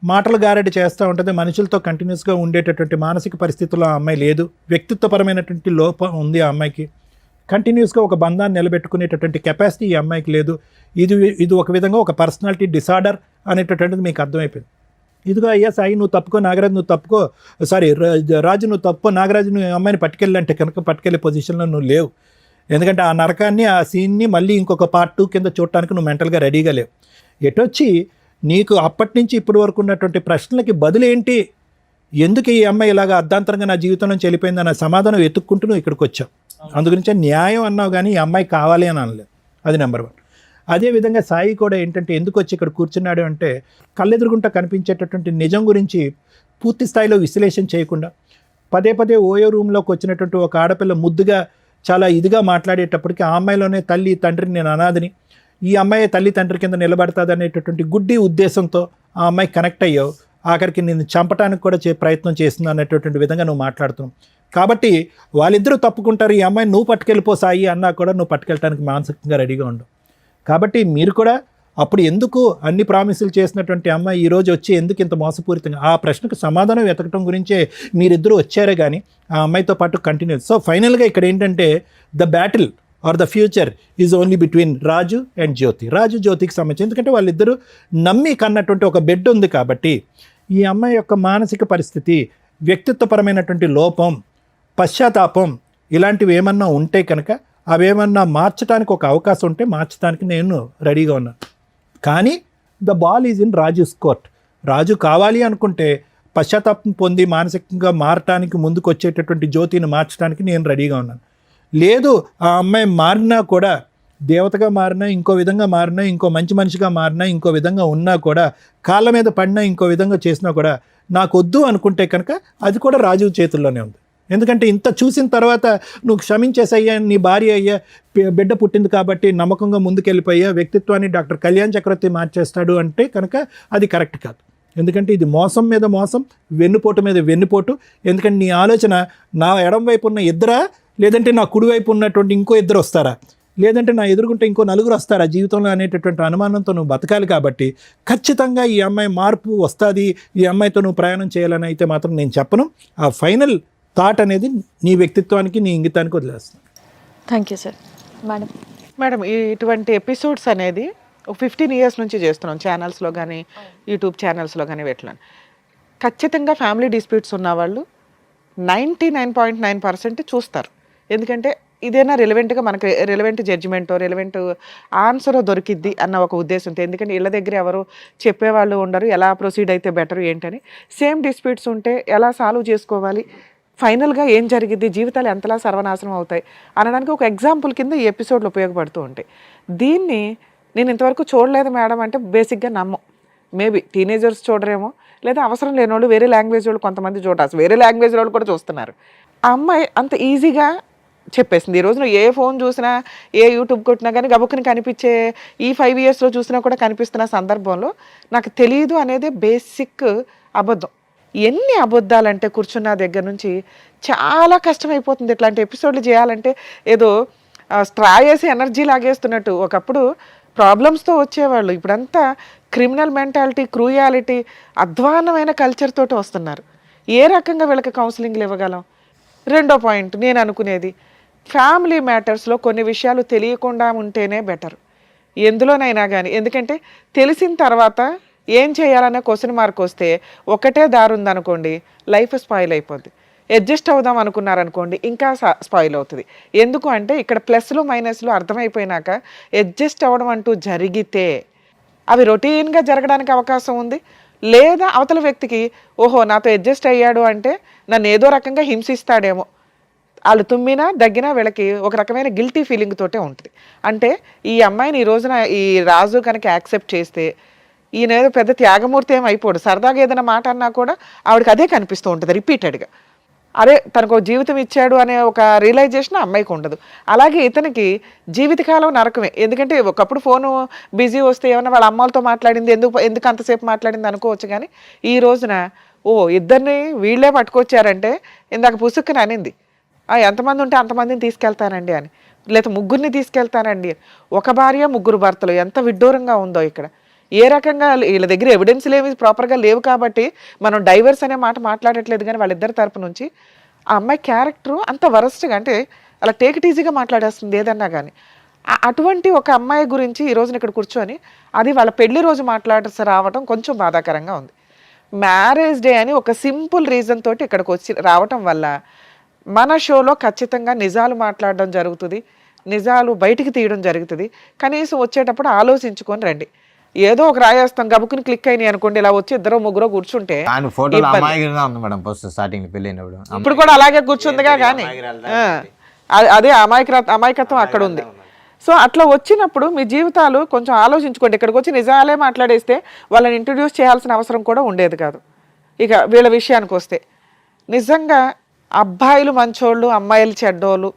మాటలు గారడి చేస్తూ ఉంటుంది, మనుషులతో కంటిన్యూస్గా ఉండేటటువంటి మానసిక పరిస్థితుల్లో ఆ అమ్మాయి లేదు. వ్యక్తిత్వపరమైనటువంటి లోపం ఉంది ఆ అమ్మాయికి. కంటిన్యూస్గా ఒక బంధాన్ని నిలబెట్టుకునేటటువంటి కెపాసిటీ ఈ అమ్మాయికి లేదు. ఇది ఒక విధంగా ఒక పర్సనాలిటీ డిసార్డర్ అనేటటువంటిది మీకు అర్థమైపోయింది. ఇదిగో అయ్యా సాయి, నువ్వు తప్పుకో, నాగరాజు నువ్వు తప్పుకో, సారీ రాజు నువ్వు తప్పుకో, నాగరాజు నువ్వు అమ్మాయిని పట్టుకెళ్ళంటే కనుక పట్టుకెళ్ళే పొజిషన్లో నువ్వు లేవు. ఎందుకంటే ఆ నరకాన్ని, ఆ సీన్ని మళ్ళీ ఇంకొక పార్ట్ 2 కింద చూడటానికి నువ్వు మెంటల్గా రెడీగా లేవు. ఎటొచ్చి నీకు అప్పటి నుంచి ఇప్పటి వరకు ఉన్నటువంటి ప్రశ్నలకి బదులేంటి, ఎందుకు ఈ అమ్మాయి ఇలాగ అర్ధాంతరంగా నా జీవితం నుంచి వెళ్ళిపోయిందన్న సమాధానం వెతుక్కుంటూ నువ్వు ఇక్కడికి వచ్చావు. అందుగురించే న్యాయం అన్నావు, కానీ ఈ అమ్మాయి కావాలి అని అనలేదు. అది నెంబర్ 1. అదేవిధంగా సాయి కూడా ఏంటంటే ఎందుకు వచ్చి ఇక్కడ కూర్చున్నాడు అంటే, కళ్ళెదురుగుంట కనిపించేటటువంటి నిజం గురించి పూర్తి స్థాయిలో విశ్లేషణ చేయకుండా పదే పదే ఓయో రూమ్లోకి వచ్చినటువంటి ఒక ఆడపిల్ల ముద్దుగా చాలా ఇదిగా మాట్లాడేటప్పటికి ఆ అమ్మాయిలోనే తల్లి తండ్రిని, నేను అనాథని, ఈ అమ్మాయి తల్లి తండ్రి కింద నిలబడుతుంది అనేటటువంటి గుడ్డి ఉద్దేశంతో ఆ అమ్మాయి కనెక్ట్ అయ్యావు. ఆఖరికి నేను చంపడానికి కూడా ప్రయత్నం చేస్తుంది అనేటటువంటి విధంగా నువ్వు మాట్లాడుతున్నావు. కాబట్టి వాళ్ళిద్దరూ తప్పుకుంటారు, ఈ అమ్మాయిని నువ్వు పట్టుకెళ్ళిపో సాయి అన్నా కూడా నువ్వు పట్టుకెళ్ళడానికి మానసికంగా రెడీగా ఉండవు. కాబట్టి మీరు కూడా అప్పుడు ఎందుకు అన్ని ప్రామిసులు చేసినటువంటి అమ్మాయి ఈరోజు వచ్చి ఎందుకు ఇంత మోసపూరితంగా, ఆ ప్రశ్నకు సమాధానం వెతకడం గురించే మీరిద్దరూ వచ్చారే కానీ ఆ అమ్మాయితో పాటు కంటిన్యూ. సో ఫైనల్గా ఇక్కడ ఏంటంటే the battle are the future is only between Raju and Jyothi. Raju జ్యోతికి సంబంధించి, ఎందుకంటే వాళ్ళిద్దరూ నమ్మి కన్నటువంటి ఒక బెడ్ ఉంది. కాబట్టి ఈ అమ్మాయి యొక్క మానసిక పరిస్థితి, వ్యక్తిత్వపరమైనటువంటి లోపం, పశ్చాత్తాపం ఇలాంటివి ఏమన్నా ఉంటే కనుక అవేమన్నా మార్చడానికి ఒక అవకాశం ఉంటే మార్చడానికి నేను రెడీగా ఉన్నాను. కానీ the ball is in Raju's court. Raju కావాలి అనుకుంటే పశ్చాత్తాపం పొంది మానసికంగా మారటానికి ముందుకు వచ్చేటటువంటి జ్యోతిని మార్చడానికి నేను రెడీగా ఉన్నాను. లేదు ఆ అమ్మాయి మారినా కూడా, దేవతగా మారినా, ఇంకో విధంగా మారినా, ఇంకో మంచి మనిషిగా మారినా, ఇంకో విధంగా ఉన్నా కూడా, కాళ్ళ మీద పడినా, ఇంకో విధంగా చేసినా కూడా నాకు వద్దు అనుకుంటే కనుక అది కూడా రాజు చేతుల్లోనే ఉంది. ఎందుకంటే ఇంత చూసిన తర్వాత నువ్వు క్షమించేసయ్యా, నీ భార్య అయ్యా, బిడ్డ పుట్టింది కాబట్టి నమ్మకంగా ముందుకెళ్ళిపోయా, వ్యక్తిత్వాన్ని డాక్టర్ కళ్యాణ్ చక్రవర్తి మార్చేస్తాడు అంటే కనుక అది కరెక్ట్ కాదు. ఎందుకంటే ఇది మోసం మీద మోసం, వెన్నుపోటు మీద వెన్నుపోటు. ఎందుకంటే నీ ఆలోచన నా ఎడం వైపు ఉన్న ఇద్దరా, లేదంటే నా కుడివైపు ఉన్నటువంటి ఇంకో ఇద్దరు వస్తారా, లేదంటే నా ఎదురుకుంటే ఇంకో నలుగురు వస్తారా జీవితంలో అనేటటువంటి అనుమానంతో నువ్వు బతకాలి. కాబట్టి ఖచ్చితంగా ఈ అమ్మాయి మార్పు వస్తుంది, ఈ అమ్మాయితో నువ్వు ప్రయాణం చేయాలని అయితే మాత్రం నేను చెప్పను. ఆ ఫైనల్ థాట్ అనేది నీ వ్యక్తిత్వానికి, నీ ఇంగితానికి వదిలేస్తాను. Thank you sir. మేడం, ఇటువంటి ఎపిసోడ్స్ అనేది ఒక 15 years నుంచి చేస్తున్నాం, ఛానల్స్లో కానీ యూట్యూబ్ ఛానల్స్లో కానీ పెట్టలేను. ఖచ్చితంగా ఫ్యామిలీ డిస్ప్యూట్స్ ఉన్న వాళ్ళు 99.9% చూస్తారు. ఎందుకంటే ఇదేనా రెలవెంట్గా మనకి రెలవెంట్ జడ్జిమెంటో రెలవెంట్ ఆన్సరో దొరికిద్ది అన్న ఒక ఉద్దేశంతో, ఎందుకంటే ఇళ్ళ దగ్గర ఎవరు చెప్పేవాళ్ళు ఉండరు, ఎలా ప్రొసీడ్ అయితే బెటర్ ఏంటని. సేమ్ డిస్ప్యూట్స్ ఉంటే ఎలా సాల్వ్ చేసుకోవాలి, ఫైనల్గా ఏం జరిగిద్ది, జీవితాలు ఎంతలా సర్వనాశనం అవుతాయి అనడానికి ఒక ఎగ్జాంపుల్ కింద ఈ ఎపిసోడ్లు ఉపయోగపడుతూ ఉంటాయి. దీన్ని నేను ఇంతవరకు చూడలేదు మేడం అంటే బేసిక్గా నమ్మం. మేబీ టీనేజర్స్ చూడరేమో, లేదా అవసరం లేని వాళ్ళు వేరే లాంగ్వేజ్ వాళ్ళు కొంతమంది చూడాల్సి, వేరే లాంగ్వేజ్ వాళ్ళు కూడా చూస్తున్నారు. ఆ అమ్మాయి అంత ఈజీగా చెప్పేసింది. ఈ రోజున ఏ ఫోన్ చూసినా, ఏ యూట్యూబ్ కొట్టినా కానీ గబుక్కుని కనిపించే, ఈ 5 yearsలో చూసినా కూడా కనిపిస్తున్న సందర్భంలో నాకు తెలియదు అనేది బేసిక్ అబద్ధం. ఎన్ని అబద్ధాలంటే కూర్చున్న దగ్గర నుంచి చాలా కష్టమైపోతుంది. ఇట్లాంటి ఎపిసోడ్లు చేయాలంటే ఏదో స్ట్రా వేసి ఎనర్జీ లాగేస్తున్నట్టు. ఒకప్పుడు ప్రాబ్లమ్స్తో వచ్చేవాళ్ళు, ఇప్పుడంతా క్రిమినల్ మెంటాలిటీ, క్రూయాలిటీ, అధ్వాన్నమైన కల్చర్ తోటి వస్తున్నారు. ఏ రకంగా వీళ్ళకి కౌన్సిలింగ్లు ఇవ్వగలం? రెండో పాయింట్ నేను అనుకునేది, ఫ్యామిలీ మ్యాటర్స్లో కొన్ని విషయాలు తెలియకుండా ఉంటేనే బెటర్ ఎందులోనైనా కానీ. ఎందుకంటే తెలిసిన తర్వాత ఏం చేయాలనే క్వశ్చన్ మార్క్ వస్తే ఒకటే దారి ఉందనుకోండి, లైఫ్ స్పాయిల్ అయిపోద్ది. అడ్జస్ట్ అవుదాం అనుకున్నారనుకోండి, ఇంకా స్పాయిల్ అవుతుంది. ఎందుకు అంటే ఇక్కడ ప్లస్లు మైనస్లు అర్థమైపోయినాక అడ్జస్ట్ అవ్వడం అంటూ జరిగితే అవి రొటీన్గా జరగడానికి అవకాశం ఉంది. లేదా అవతల వ్యక్తికి ఓహో నాతో అడ్జస్ట్ అయ్యాడు అంటే నన్ను ఏదో రకంగా హింసిస్తాడేమో, వాళ్ళు తుమ్మినా దగ్గినా వీళ్ళకి ఒక రకమైన గిల్టీ ఫీలింగ్ తోటే ఉంటుంది. అంటే ఈ అమ్మాయిని ఈ రోజున ఈ రాజు కనుక యాక్సెప్ట్ చేస్తే ఈయన ఏదో పెద్ద త్యాగమూర్తి ఏం అయిపోడు. సరదాగా ఏదైనా మాట అన్నా కూడా ఆవిడకి అదే కనిపిస్తూ ఉంటుంది రిపీటెడ్గా. అరే తనకు జీవితం ఇచ్చాడు అనే ఒక రియలైజేషన్ అమ్మాయికి ఉండదు. అలాగే ఇతనికి జీవితకాలం నరకమే. ఎందుకంటే ఒకప్పుడు ఫోను బిజీ వస్తే ఏమన్నా వాళ్ళ అమ్మలతో మాట్లాడింది, ఎందుకు అంతసేపు మాట్లాడింది అనుకోవచ్చు. కానీ ఈ రోజున ఇద్దరిని వీళ్ళే పట్టుకొచ్చారంటే, ఇందాక పుసుక్కుని అనింది ఎంతమంది ఉంటే అంతమందిని తీసుకెళ్తానండి అని, లేదా ముగ్గురిని తీసుకెళ్తానండి అని. ఒక భార్య ముగ్గురు భర్తలు, ఎంత విడ్డూరంగా ఉందో ఇక్కడ. ఏ రకంగా వీళ్ళ దగ్గర ఎవిడెన్స్లు ఏమి ప్రాపర్గా లేవు కాబట్టి మనం డైవర్స్ అనే మాట మాట్లాడట్లేదు. కానీ వాళ్ళిద్దరి తరపు నుంచి ఆ అమ్మాయి క్యారెక్టరు అంత వరస్ట్గా, అంటే అలా టేక్ ఇట్ ఈజీగా మాట్లాడేస్తుంది ఏదన్నా కానీ. అటువంటి ఒక అమ్మాయి గురించి ఈ రోజున ఇక్కడ కూర్చొని అది వాళ్ళ పెళ్లి రోజు రావటం కొంచెం బాధాకరంగా ఉంది. మ్యారేజ్ డే అని ఒక సింపుల్ రీజన్ తోటి ఇక్కడికి వచ్చి రావటం వల్ల మన షోలో ఖచ్చితంగా నిజాలు మాట్లాడడం జరుగుతుంది, నిజాలు బయటికి తీయడం జరుగుతుంది. కనీసం వచ్చేటప్పుడు ఆలోచించుకొని రండి. ఏదో ఒక రాయేస్తాం గబుకుని క్లిక్ అయినాయి అనుకోండి, ఇలా వచ్చి ఇద్దరు ముగ్గురు కూర్చుంటే ఇప్పుడు కూడా అలాగే కూర్చుందిగా. కానీ అదే అమాయకత్వం అక్కడ ఉంది. సో అట్లా వచ్చినప్పుడు మీ జీవితాలు కొంచెం ఆలోచించుకోండి. ఇక్కడికి వచ్చి నిజాలే మాట్లాడేస్తే వాళ్ళని ఇంట్రడ్యూస్ చేయాల్సిన అవసరం కూడా ఉండేది కాదు. ఇక వీళ్ళ విషయానికి వస్తే నిజంగా అబ్బాయిలు మంచోళ్ళు, అమ్మాయిలు చెడ్డోళ్ళు,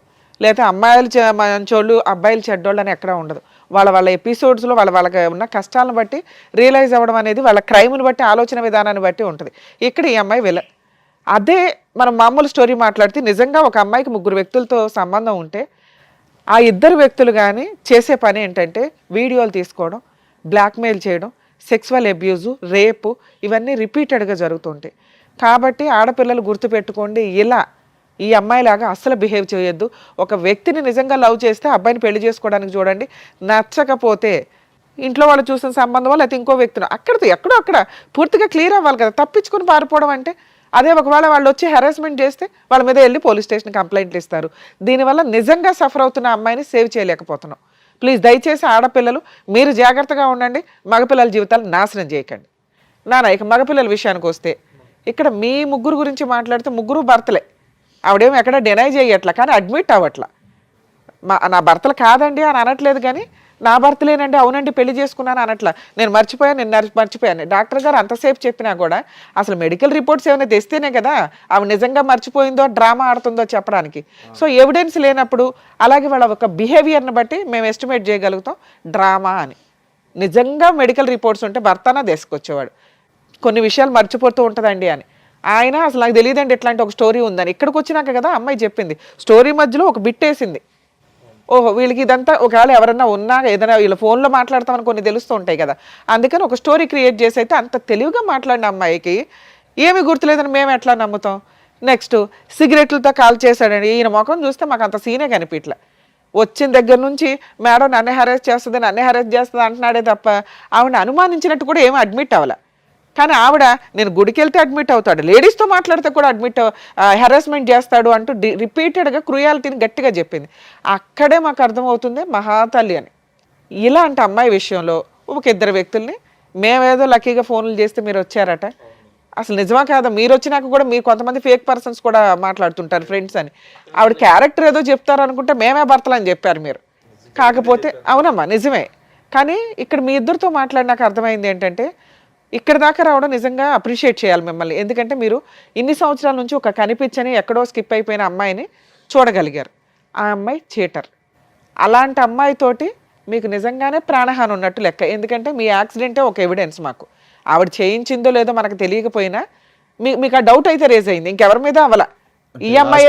లేదా అమ్మాయిలు మంచోళ్ళు, అబ్బాయిలు చెడ్డోళ్ళు అని ఎక్కడా ఉండదు. వాళ్ళ ఎపిసోడ్స్లో వాళ్ళకి ఉన్న కష్టాలను బట్టి రియలైజ్ అవ్వడం అనేది వాళ్ళ క్రైమ్ని బట్టి, ఆలోచన విధానాన్ని బట్టి ఉంటుంది. ఇక్కడ ఈ అమ్మాయి విలన్. అదే మనం మామూలు స్టోరీ మాట్లాడితే నిజంగా ఒక అమ్మాయికి ముగ్గురు వ్యక్తులతో సంబంధం ఉంటే ఆ ఇద్దరు వ్యక్తులు కానీ చేసే పని ఏంటంటే వీడియోలు తీసుకోవడం, బ్లాక్మెయిల్ చేయడం, సెక్సువల్ అబ్యూజు, రేపు, ఇవన్నీ రిపీటెడ్గా జరుగుతుంటాయి. కాబట్టి ఆడపిల్లలు గుర్తుపెట్టుకోండి, ఇలా ఈ అమ్మాయిలాగా అస్సలు బిహేవ్ చేయొద్దు. ఒక వ్యక్తిని నిజంగా లవ్ చేస్తే అబ్బాయిని పెళ్లి చేసుకోవడానికి చూడండి. నచ్చకపోతే ఇంట్లో వాళ్ళు చూసిన సంబంధం వల్ల అయితే ఇంకో వ్యక్తిని ఎక్కడో అక్కడ పూర్తిగా క్లియర్ అవ్వాలి కదా. తప్పించుకొని పారిపోవడం అంటే అదే ఒకవేళ వాళ్ళు వచ్చి హెరాస్మెంట్ చేస్తే వాళ్ళ మీద వెళ్ళి పోలీస్ స్టేషన్ కంప్లైంట్లు ఇస్తారు. దీనివల్ల నిజంగా సఫర్ అవుతున్న అమ్మాయిని సేవ్ చేయలేకపోతున్నాం. ప్లీజ్ దయచేసి ఆడపిల్లలు మీరు జాగ్రత్తగా ఉండండి, మగపిల్లల జీవితాలు నాశనం చేయకండి. ఇక మగపిల్లల విషయానికి వస్తే ఇక్కడ మీ ముగ్గురు గురించి మాట్లాడితే ముగ్గురు భర్తలే. ఆవిడేమో ఎక్కడ డినై చేయట్లా, కానీ అడ్మిట్ అవ్వట్లా. నా భర్తలు కాదండి అని అనట్లేదు, కానీ నా భర్తలేనండి, అవునండి పెళ్లి చేసుకున్నాను అనట్లా. నేను మర్చిపోయాను. డాక్టర్ గారు అంతసేపు చెప్పినా కూడా అసలు మెడికల్ రిపోర్ట్స్ ఏమైనా తెస్తేనే కదా ఆవిడ నిజంగా మర్చిపోయిందో డ్రామా ఆడుతుందో చెప్పడానికి. సో ఎవిడెన్స్ లేనప్పుడు అలాగే వాళ్ళ ఒక బిహేవియర్ని బట్టి మేము ఎస్టిమేట్ చేయగలుగుతాం డ్రామా అని. నిజంగా మెడికల్ రిపోర్ట్స్ ఉంటే భర్తనా తీసుకొచ్చేవాడు. కొన్ని విషయాలు మర్చిపోతూ ఉంటుందండి అని. ఆయన అసలు నాకు తెలియదండి ఇట్లాంటి ఒక స్టోరీ ఉందని. ఇక్కడికి వచ్చినాక కదా అమ్మాయి చెప్పింది. స్టోరీ మధ్యలో ఒక బిట్ వేసింది. ఓహో వీళ్ళకి ఇదంతా ఒకవేళ ఎవరన్నా ఉన్నా ఏదైనా వీళ్ళ ఫోన్లో మాట్లాడతామని కొన్ని తెలుస్తూ ఉంటాయి కదా, అందుకని ఒక స్టోరీ క్రియేట్ చేసి అయితే అంత తెలివిగా మాట్లాడిన అమ్మాయికి ఏమి గుర్తులేదని మేము ఎట్లా నమ్ముతాం? నెక్స్ట్ సిగరెట్లతో కాల్ చేశాడండి. ఈయన ముఖం చూస్తే మాకు అంత సీనే కనిపించలే. వచ్చిన దగ్గర నుంచి మేడం నన్నే హెరాస్ చేస్తుంది అంటున్నాడే తప్ప ఆవిడని అనుమానించినట్టు కూడా ఏమీ అడ్మిట్ అవ్వలే. కానీ ఆవిడ నేను గుడికి వెళ్తే అడ్మిట్ అవుతాడు, లేడీస్తో మాట్లాడితే కూడా అడ్మిట్ హెరాస్మెంట్ చేస్తాడు అంటూ రిపీటెడ్గా క్రూయాలిటీని గట్టిగా చెప్పింది. అక్కడే మాకు అర్థమవుతుంది మహాతల్లి అని. ఇలాంటి అమ్మాయి విషయంలో ఒక ఇద్దరు వ్యక్తుల్ని మేమేదో లక్కీగా ఫోన్లు చేస్తే మీరు వచ్చారట, అసలు నిజమా కాదా? మీరు వచ్చినాక కూడా మీరు కొంతమంది ఫేక్ పర్సన్స్ కూడా మాట్లాడుతుంటారు ఫ్రెండ్స్ అని. ఆవిడ క్యారెక్టర్ ఏదో చెప్తారు అనుకుంటే మేమే భర్తలు అని చెప్పారు మీరు. కాకపోతే అవునమ్మా నిజమే, కానీ ఇక్కడ మీ ఇద్దరితో మాట్లాడినాక అర్థమైంది ఏంటంటే ఇక్కడ దాకా రావడం నిజంగా అప్రిషియేట్ చేయాలి మిమ్మల్ని. ఎందుకంటే మీరు ఇన్ని సంవత్సరాల నుంచి ఒక కనిపించని ఎక్కడో స్కిప్ అయిపోయిన అమ్మాయిని చూడగలిగారు. ఆ అమ్మాయి చీటర్. అలాంటి అమ్మాయితోటి మీకు నిజంగానే ప్రాణహాని ఉన్నట్టు లెక్క. ఎందుకంటే మీ యాక్సిడెంటే ఒక ఎవిడెన్స్ మాకు. ఆవిడ చేయించిందో లేదో మనకు తెలియకపోయినా మీకు ఆ డౌట్ అయితే రేజ్ అయింది, ఇంకెవరి మీద అవ్వాల. ఈ అమ్మాయి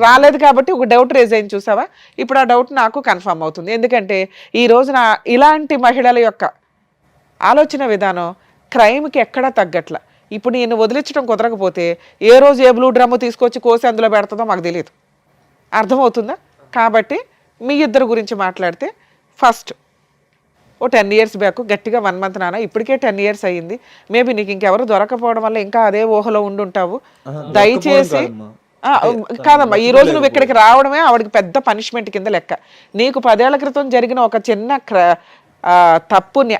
రాలేదు కాబట్టి ఒక డౌట్ రేజ్ అయింది చూసావా. ఇప్పుడు ఆ డౌట్ నాకు కన్ఫర్మ్ అవుతుంది. ఎందుకంటే ఈ రోజున ఇలాంటి మహిళల యొక్క ఆలోచన విధానం క్రైమ్కి ఎక్కడా తగ్గట్ల. ఇప్పుడు నేను వదిలించడం కుదరకపోతే ఏ రోజు ఏ బ్లూ డ్రమ్ము తీసుకొచ్చి కోసి అందులో పెడుతుందో మాకు తెలియదు. అర్థమవుతుందా? కాబట్టి మీ ఇద్దరు గురించి మాట్లాడితే ఫస్ట్ ఓ 10 years బ్యాక్ గట్టిగా 1 month నాన్న, ఇప్పటికే 10 years అయ్యింది. మేబీ నీకు ఇంకెవరు దొరకపోవడం వల్ల ఇంకా అదే ఊహలో ఉండుంటావు. దయచేసి కాదమ్మా, ఈ రోజు నువ్వు ఇక్కడికి రావడమే ఆవిడకి పెద్ద పనిష్మెంట్ కింద లెక్క. నీకు 10 ఏళ్ల క్రితం జరిగిన ఒక చిన్న తప్పుని,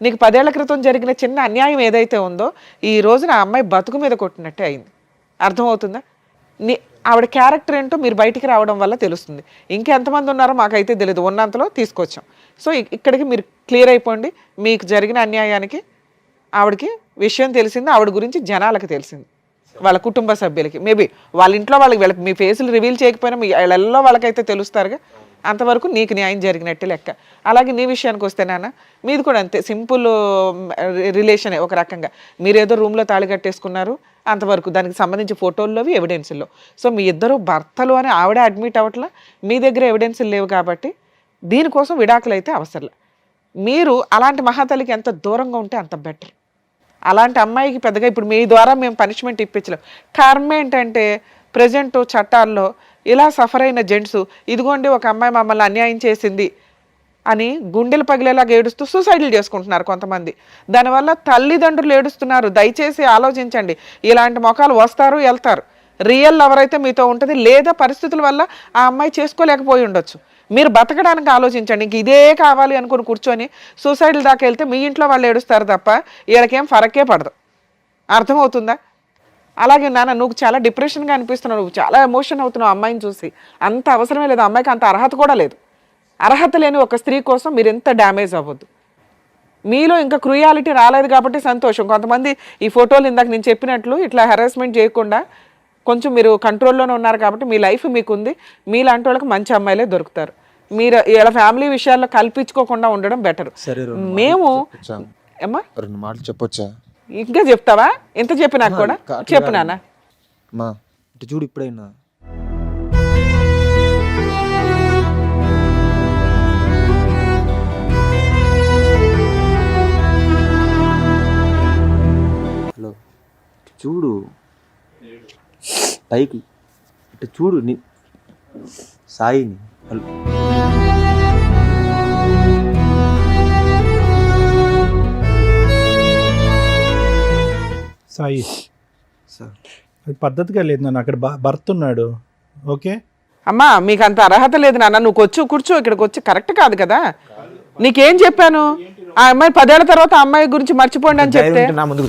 నీకు 10 ఏళ్ల క్రితం జరిగిన చిన్న అన్యాయం ఏదైతే ఉందో ఈ రోజున ఆ అమ్మాయి బతుకు మీద కొట్టినట్టే అయింది. అర్థమవుతుందా? ఆవిడ క్యారెక్టర్ ఏంటో మీరు బయటికి రావడం వల్ల తెలుస్తుంది. ఇంకెంతమంది ఉన్నారో మాకైతే తెలియదు, ఉన్నంతలో తీసుకొచ్చాం. సో ఇక్కడికి మీరు క్లియర్ అయిపోండి. మీకు జరిగిన అన్యాయానికి ఆవిడకి విషయం తెలిసింది, ఆవిడ గురించి జనాలకు తెలిసింది, వాళ్ళ కుటుంబ సభ్యులకి. మేబీ వాళ్ళ ఇంట్లో వాళ్ళకి మీ ఫేసులు రివీల్ చేయకపోయినా మీ ఇళ్ళల్లో వాళ్ళకైతే తెలుస్తారుగా. అంతవరకు నీకు న్యాయం జరిగినట్టే లెక్క. అలాగే నీ విషయానికి వస్తే నాన్న, మీది కూడా అంతే, సింపుల్ రిలేషనే ఒక రకంగా. మీరేదో రూమ్లో తాళి కట్టేసుకున్నారు అంతవరకు, దానికి సంబంధించి ఫోటోల్లోవి ఎవిడెన్సుల్లో. సో మీ ఇద్దరు భర్తలు అని ఆవిడే అడ్మిట్ అవ్వట్లా, మీ దగ్గర ఎవిడెన్సులు లేవు కాబట్టి దీనికోసం విడాకులు అయితే అవసరం. మీరు అలాంటి మహాతల్లికి ఎంత దూరంగా ఉంటే అంత బెటర్. అలాంటి అమ్మాయికి పెద్దగా ఇప్పుడు మీ ద్వారా మేము పనిష్మెంట్ ఇప్పించలేం. కారణం ఏంటంటే ప్రజెంట్ చట్టాల్లో ఇలా సఫర్ అయిన జెంట్స్, ఇదిగోండి ఒక అమ్మాయి మమ్మల్ని అన్యాయం చేసింది అని గుండెలు పగిలేలాగా ఏడుస్తూ సూసైడ్లు చేసుకుంటున్నారు కొంతమంది. దానివల్ల తల్లిదండ్రులు ఏడుస్తున్నారు. దయచేసి ఆలోచించండి. ఇలాంటి మొఖాలు వస్తారు వెళ్తారు. రియల్ లవర్ అయితే మీతో ఉంటుంది, లేదా పరిస్థితుల వల్ల ఆ అమ్మాయి చేసుకోలేకపోయి ఉండొచ్చు. మీరు బతకడానికి ఆలోచించండి. ఇంక ఇదే కావాలి అనుకుని కూర్చొని సూసైడ్ల దాకా వెళ్తే మీ ఇంట్లో వాళ్ళు ఏడుస్తారు తప్ప వీళ్ళకేం ఫరకే పడదు. అర్థమవుతుందా? అలాగే నాన్న, నువ్వు చాలా డిప్రెషన్గా అనిపిస్తున్నావు, నువ్వు చాలా ఎమోషన్ అవుతున్నావు అమ్మాయిని చూసి. అంత అవసరమే లేదు, అమ్మాయికి అంత అర్హత కూడా లేదు. అర్హత లేని ఒక స్త్రీ కోసం మీరు ఎంత డ్యామేజ్ అవ్వద్దు. మీలో ఇంకా క్రూయాలిటీ రాలేదు కాబట్టి సంతోషం. కొంతమంది ఈ ఫోటోలు ఇందాక నేను చెప్పినట్లు ఇట్లా హెరాస్మెంట్ చేయకుండా కొంచెం మీరు కంట్రోల్లోనే ఉన్నారు కాబట్టి మీ లైఫ్ మీకుంది. మీలాంటి వాళ్ళకి మంచి అమ్మాయిలే దొరుకుతారు. మీరు ఇలా ఫ్యామిలీ విషయాల్లో కల్పించుకోకుండా ఉండడం బెటర్. మేము అమ్మా 2 మాటలు చెప్పొచ్చా? ఇంకా చెప్తావా? ఎంత చెప్పినా కూడా చెప్పు నాన్న. మా ఇటు చూడు, ఇప్పుడైనా హలో చూడు, పైకి ఇటు చూడు, సాయిని. హలో సాయి, అది పద్ధతిగా లేదు నాన్న. అక్కడ భర్త ఉన్నాడు. ఓకే అమ్మా, మీకు అంత అర్హత లేదు నాన్న. నువ్వు కూర్చో, ఇక్కడికి వచ్చి కరెక్ట్ కాదు కదా. నీకేం చెప్పాను? ఆ అమ్మాయి 10 ఏళ్ల తర్వాత ఆ అమ్మాయి గురించి మర్చిపోండి అని చెప్తే నా ముందుకు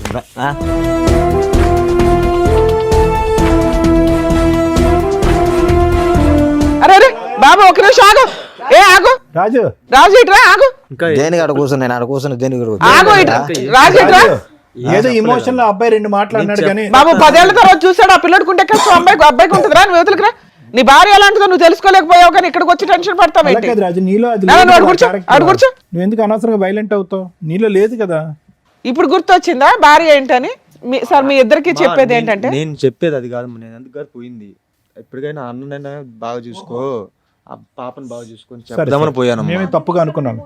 అరే అరే బాబు ఒక నిమిషం ఆగు. ఆగు రాజు, రాజు ఇట్రా, ఆగు. దేనికి అక్కడ కూర్చొని నేను అక్కడ కూర్చొని దేనికి ఆగు ఇట్రా, రాజు ఇట్రా. ఏదో ఇమోషన్ లో అబ్బాయి 2 మాట్లాడినాడు కానీ బాబు 10 ఏళ్ల తర్వాత చూసాడు ఆ పిల్లడికి కష్టం, అబ్బాయికి ఉంటుందిరా. నువ్వు యువతలకి రా. నీ భార్య అలాంటిదో నువ్వు తెలుసుకోలేకపోయావు కానీ ఇక్కడికి వచ్చి టెన్షన్ పడతావు. రాజు, నీలో అది కూర్చో. నువ్వు ఎందుకు అనవసరంగా వైలెంట్ అవుతావు? నీలో లేదు కదా. ఇప్పుడు గుర్తొచ్చిందా భార్య ఏంటని? సార్ మీ ఇద్దరికి చెప్పేది ఏంటంటే, నేను చెప్పేది అది కాదు. నేను అందుకు పోయింది. ఎప్పటికైనా అన్ననైనా బాగా చూసుకో, ఆ పాపను బాగా చూసుకొని చెప్దామని పోయాను. మేమే తప్పుగా అనుకున్నాను.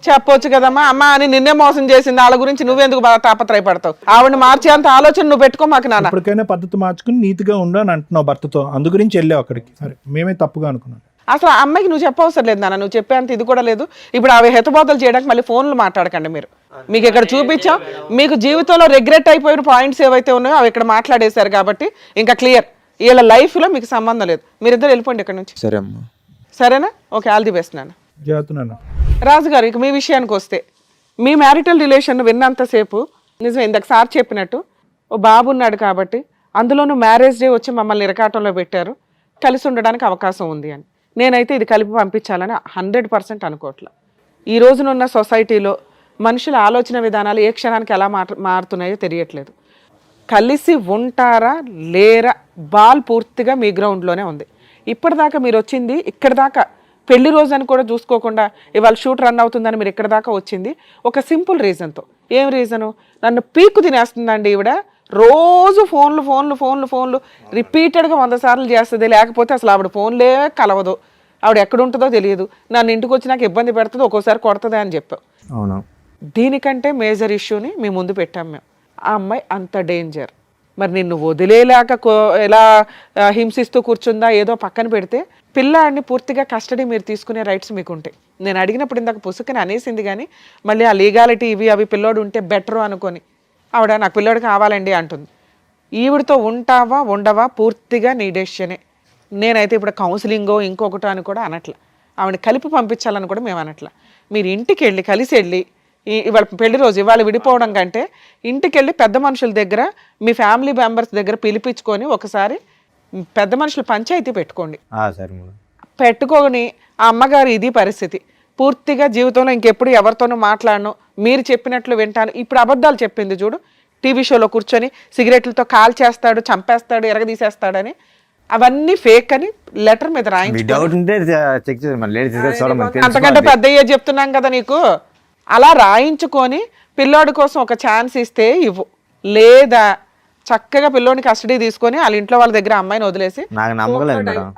చెప్పొచ్చు కదమ్మా. అమ్మ అని నిన్నే మోసం చేసింది, వాళ్ళ గురించి నువ్వెందుకు బాగా తాపత్రయపడతావు? ఆవిడ మార్చే అంత ఆలోచన నువ్వు పెట్టుకో మాకు నాన్న. ఇప్పటికైనా పద్ధతి మార్చుకుని నీతిగా ఉండు అని అంటున్నావు భర్తతో, అందు గురించి వెళ్ళావు అక్కడికి. సరే, మేమే తప్పుగా అనుకున్నాను. అసలు ఆ అమ్మాయికి నువ్వు చెప్పవసరం లేదు నాన్న, నువ్వు చెప్పేంత ఇది కూడా లేదు. ఇప్పుడు అవి హెతబోతలు చేయడానికి మళ్ళీ ఫోన్లు మాట్లాడకండి మీరు. మీకు ఇక్కడ చూపించాం. మీకు జీవితంలో రిగ్రెట్ అయిపోయిన పాయింట్స్ ఏవైతే ఉన్నాయో అవి ఇక్కడ మాట్లాడేశారు కాబట్టి ఇంకా క్లియర్. వీళ్ళ లైఫ్లో మీకు సంబంధం లేదు. మీరిద్దరు వెళ్ళిపోండి ఇక్కడ నుంచి. సరే అమ్మా. సరేనా? ఓకే, ఆల్ ది బెస్ట్ నాన్న. జాతున్నాను. రాజుగారు, ఇక మీ విషయానికి వస్తే మీ మ్యారిటల్ రిలేషన్ విన్నంతసేపు నిజం ఇందాక సార్ చెప్పినట్టు ఓ బాబు ఉన్నాడు కాబట్టి అందులోనూ మ్యారేజ్ డే వచ్చి మమ్మల్ని ఇరకాటంలో పెట్టారు, కలిసి ఉండడానికి అవకాశం ఉంది అని. నేనైతే ఇది కలిపి పంపించాలని 100% అనుకోవట్లే. ఈ రోజునున్న సొసైటీలో మనుషుల ఆలోచన విధానాలు ఏ క్షణానికి ఎలా మారుతున్నాయో తెలియట్లేదు. కలిసి ఉంటారా లేరా బాల్ పూర్తిగా మీ గ్రౌండ్లోనే ఉంది. ఇప్పటిదాకా మీరు వచ్చింది ఇక్కడ దాకా, పెళ్లి రోజు అని కూడా చూసుకోకుండా ఇవాళ షూట్ రన్ అవుతుందని మీరు ఇక్కడ దాకా వచ్చింది ఒక సింపుల్ రీజన్తో. ఏం రీజను? నన్ను పీక్కు తినేస్తుందండి ఈవిడ. రోజు ఫోన్లు రిపీటెడ్గా 100 సార్లు చేస్తుంది. లేకపోతే అసలు ఆవిడ ఫోన్లే కలవదు, ఆవిడ ఎక్కడ ఉంటుందో తెలియదు, నన్ను ఇంటికి వచ్చి నాకు ఇబ్బంది పెడుతుంది, ఒక్కోసారి కొడుతుంది అని చెప్పావు. అవును. దీనికంటే మేజర్ ఇష్యూని మీ ముందు పెట్టాం మేము. ఆ అమ్మాయి అంత డేంజర్. మరి నిన్ను వదిలేలాక ఎలా హింసిస్తూ కూర్చుందా ఏదో పక్కన పెడితే, పిల్లాడిని పూర్తిగా కస్టడీ మీరు తీసుకునే రైట్స్ మీకు ఉంటాయి. నేను అడిగినప్పుడు ఇందాక పుసుకని అనేసింది కానీ మళ్ళీ ఆ లీగాలిటీ ఇవి అవి పిల్లోడు ఉంటే బెటరు అనుకొని ఆవిడ నాకు పిల్లోడు కావాలండి అంటుంది. ఈవిడతో ఉంటావా ఉండవా పూర్తిగా నీ డెసిషనే. నేనైతే ఇప్పుడు కౌన్సిలింగో ఇంకొకటో అని కూడా అనట్ల, ఆవిడ కలిపి పంపించాలని కూడా మేము అనట్ల. మీరు ఇంటికి వెళ్ళి కలిసి వెళ్ళి ఇవాళ పెళ్లి రోజు ఇవాళ విడిపోవడం కంటే ఇంటికి వెళ్ళి పెద్ద మనుషుల దగ్గర మీ ఫ్యామిలీ మెంబర్స్ దగ్గర పిలిపించుకొని ఒకసారి పెద్ద మనుషులు పంచాయతీ పెట్టుకోండి. సరే మేడం. పెట్టుకొని ఆ అమ్మగారు ఇది పరిస్థితి, పూర్తిగా జీవితంలో ఇంకెప్పుడు ఎవరితోనూ మాట్లాడను, మీరు చెప్పినట్లు వింటాను. ఇప్పుడు అబద్ధాలు చెప్పింది చూడు, టీవీ షోలో కూర్చొని సిగరెట్లతో కాల్ చేస్తాడు, చంపేస్తాడు, ఎరగదీసేస్తాడని, అవన్నీ ఫేక్ అని లెటర్ మీద రాయించి అంతకంటే పెద్దయ్యే చెప్తున్నాం కదా నీకు. అలా రాయించుకొని పిల్లోడి కోసం ఒక ఛాన్స్ ఇస్తే ఇవ్వు, లేదా చక్కగా పిల్లోని కస్టడీ తీసుకొని వాళ్ళ ఇంట్లో వాళ్ళ దగ్గర అమ్మాయిని వదిలేసి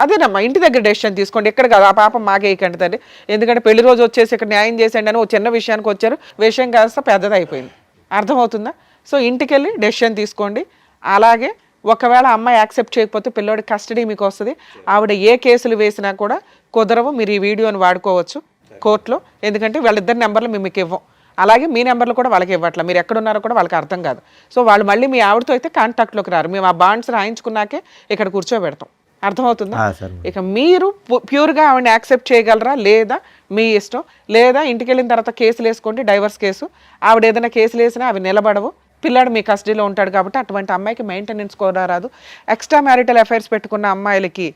అదేనమ్మా ఇంటి దగ్గర డెసిషన్ తీసుకోండి. ఇక్కడ కాదు, ఆ పాప మాకేయకండి తండ్రి. ఎందుకంటే పెళ్లి రోజు వచ్చేసి ఇక్కడ న్యాయం చేసేయండి అని ఒక చిన్న విషయానికి వచ్చారు, విషయం కాస్త పెద్దది అయిపోయింది. అర్థమవుతుందా? సో ఇంటికి వెళ్ళి డెసిషన్ తీసుకోండి. అలాగే ఒకవేళ అమ్మాయి యాక్సెప్ట్ చేయకపోతే పిల్లోడి కస్టడీ మీకు వస్తుంది. ఆవిడ ఏ కేసులు వేసినా కూడా కుదరవు. మీరు ఈ వీడియోని వాడుకోవచ్చు కోర్టులో, ఎందుకంటే వాళ్ళిద్దరి నెంబర్లు మేము మీకు ఇవ్వం. అలాగే మీ నెంబర్లు కూడా వాళ్ళకి ఇవ్వట్లే, మీరు ఎక్కడున్నారో కూడా వాళ్ళకి అర్థం కాదు. సో వాళ్ళు మళ్ళీ మీ ఆవిడతో అయితే కాంటాక్ట్లోకి రారు. మేము ఆ బాండ్స్ రాయించుకున్నాకే ఇక్కడ కూర్చోబెడతాం. అర్థమవుతుందా? ఇక మీరు ప్యూర్గా ఆవిడని యాక్సెప్ట్ చేయగలరా లేదా మీ ఇష్టం. లేదా ఇంటికి వెళ్ళిన తర్వాత కేసులు వేసుకోండి, డైవర్స్ కేసు. ఆవిడ ఏదైనా కేసులు వేసినా అవి నిలబడవు. పిల్లాడు మీ కస్టడీలో ఉంటాడు కాబట్టి అటువంటి అమ్మాయికి మెయింటెనెన్స్ కూడా రాదు. ఎక్స్ట్రా మ్యారిటల్ అఫైర్స్ పెట్టుకున్న అమ్మాయిలకి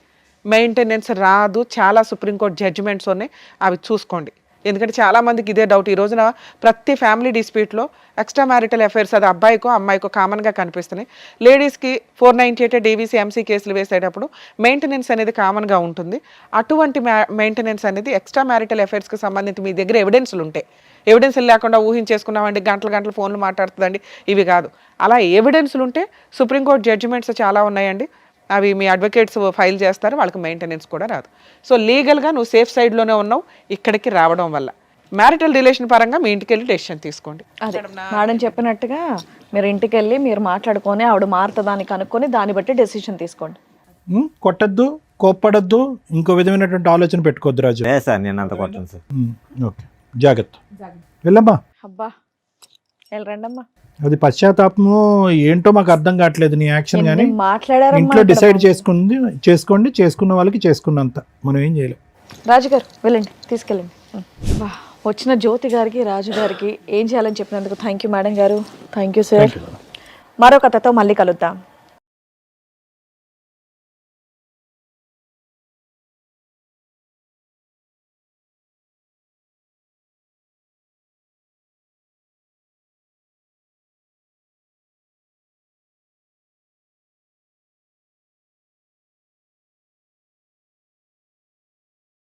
మెయింటెనెన్స్ రాదు. చాలా సుప్రీంకోర్టు జడ్జిమెంట్స్ ఉన్నాయి, అవి చూసుకోండి. ఎందుకంటే చాలామందికి ఇదే డౌట్. ఈ రోజున ప్రతి ఫ్యామిలీ డిస్ప్యూట్లో ఎక్స్ట్రా మ్యారిటల్ అఫైర్స్ అది అబ్బాయికో అమ్మాయికో కామన్గా కనిపిస్తున్నాయి. లేడీస్కి 498 డీవీసీ ఎంసీ కేసులు వేసేటప్పుడు మెయింటెనెన్స్ అనేది కామన్గా ఉంటుంది. అటువంటి మెయింటెనెన్స్ అనేది ఎక్స్ట్రా మ్యారిటల్ అఫైర్స్కి సంబంధించి మీ దగ్గర ఎవిడెన్స్లు ఉంటాయి. ఎవిడెన్స్లు లేకుండా ఊహించేసుకున్నామండి, గంటలు ఫోన్లు మాట్లాడుతుందండి, ఇవి కాదు. అలా ఎవిడెన్స్లు ఉంటే సుప్రీంకోర్టు జడ్జిమెంట్స్ చాలా ఉన్నాయండి, అవి మీ అడ్వకేట్స్ ఫైల్ చేస్తారు, వాళ్ళకి మెయింటెనెన్స్ కూడా రాదు. సో లీగల్గా నువ్వు సేఫ్ సైడ్లోనే ఉన్నావు ఇక్కడికి రావడం వల్ల. మ్యారిటల్ రిలేషన్ పరంగా మీ ఇంటికి వెళ్ళి డెసిషన్ తీసుకోండి. అదే మేడం చెప్పినట్టుగా మీరు ఇంటికి వెళ్ళి మీరు మాట్లాడుకొని ఆవిడ మారుతుందాన్ని కనుక్కొని దాన్ని బట్టి డెసిషన్ తీసుకోండి. కొట్టద్దు, కోప్పడద్దు, ఇంకో విధమైనటువంటి ఆలోచన పెట్టుకోవద్దు రాజు. సార్ నేను అంత కొట్టను సార్. ఓకే, జాగ్రత్త. వెళ్ళమ్మా. అబ్బా వెళ్ళరండమ్మా. అది పశ్చాత్తాపము ఏంటో మాకు అర్థం కావట్లేదు నీ యాక్షన్. కానీ మాట్లాడారు, ఇంట్లో డిసైడ్ చేసుకోండి, చేసుకున్న వాళ్ళకి చేసుకున్నంత, మనం ఏం చేయలేం. రాజుగారు వెళ్ళండి, తీసుకెళ్ళండి. వచ్చిన జ్యోతి గారికి రాజు గారికి ఏం చేయాలని చెప్పినందుకు థ్యాంక్ యూ మేడం గారు. Thank you sir. మరో కథతో మళ్ళీ కలుద్దాం.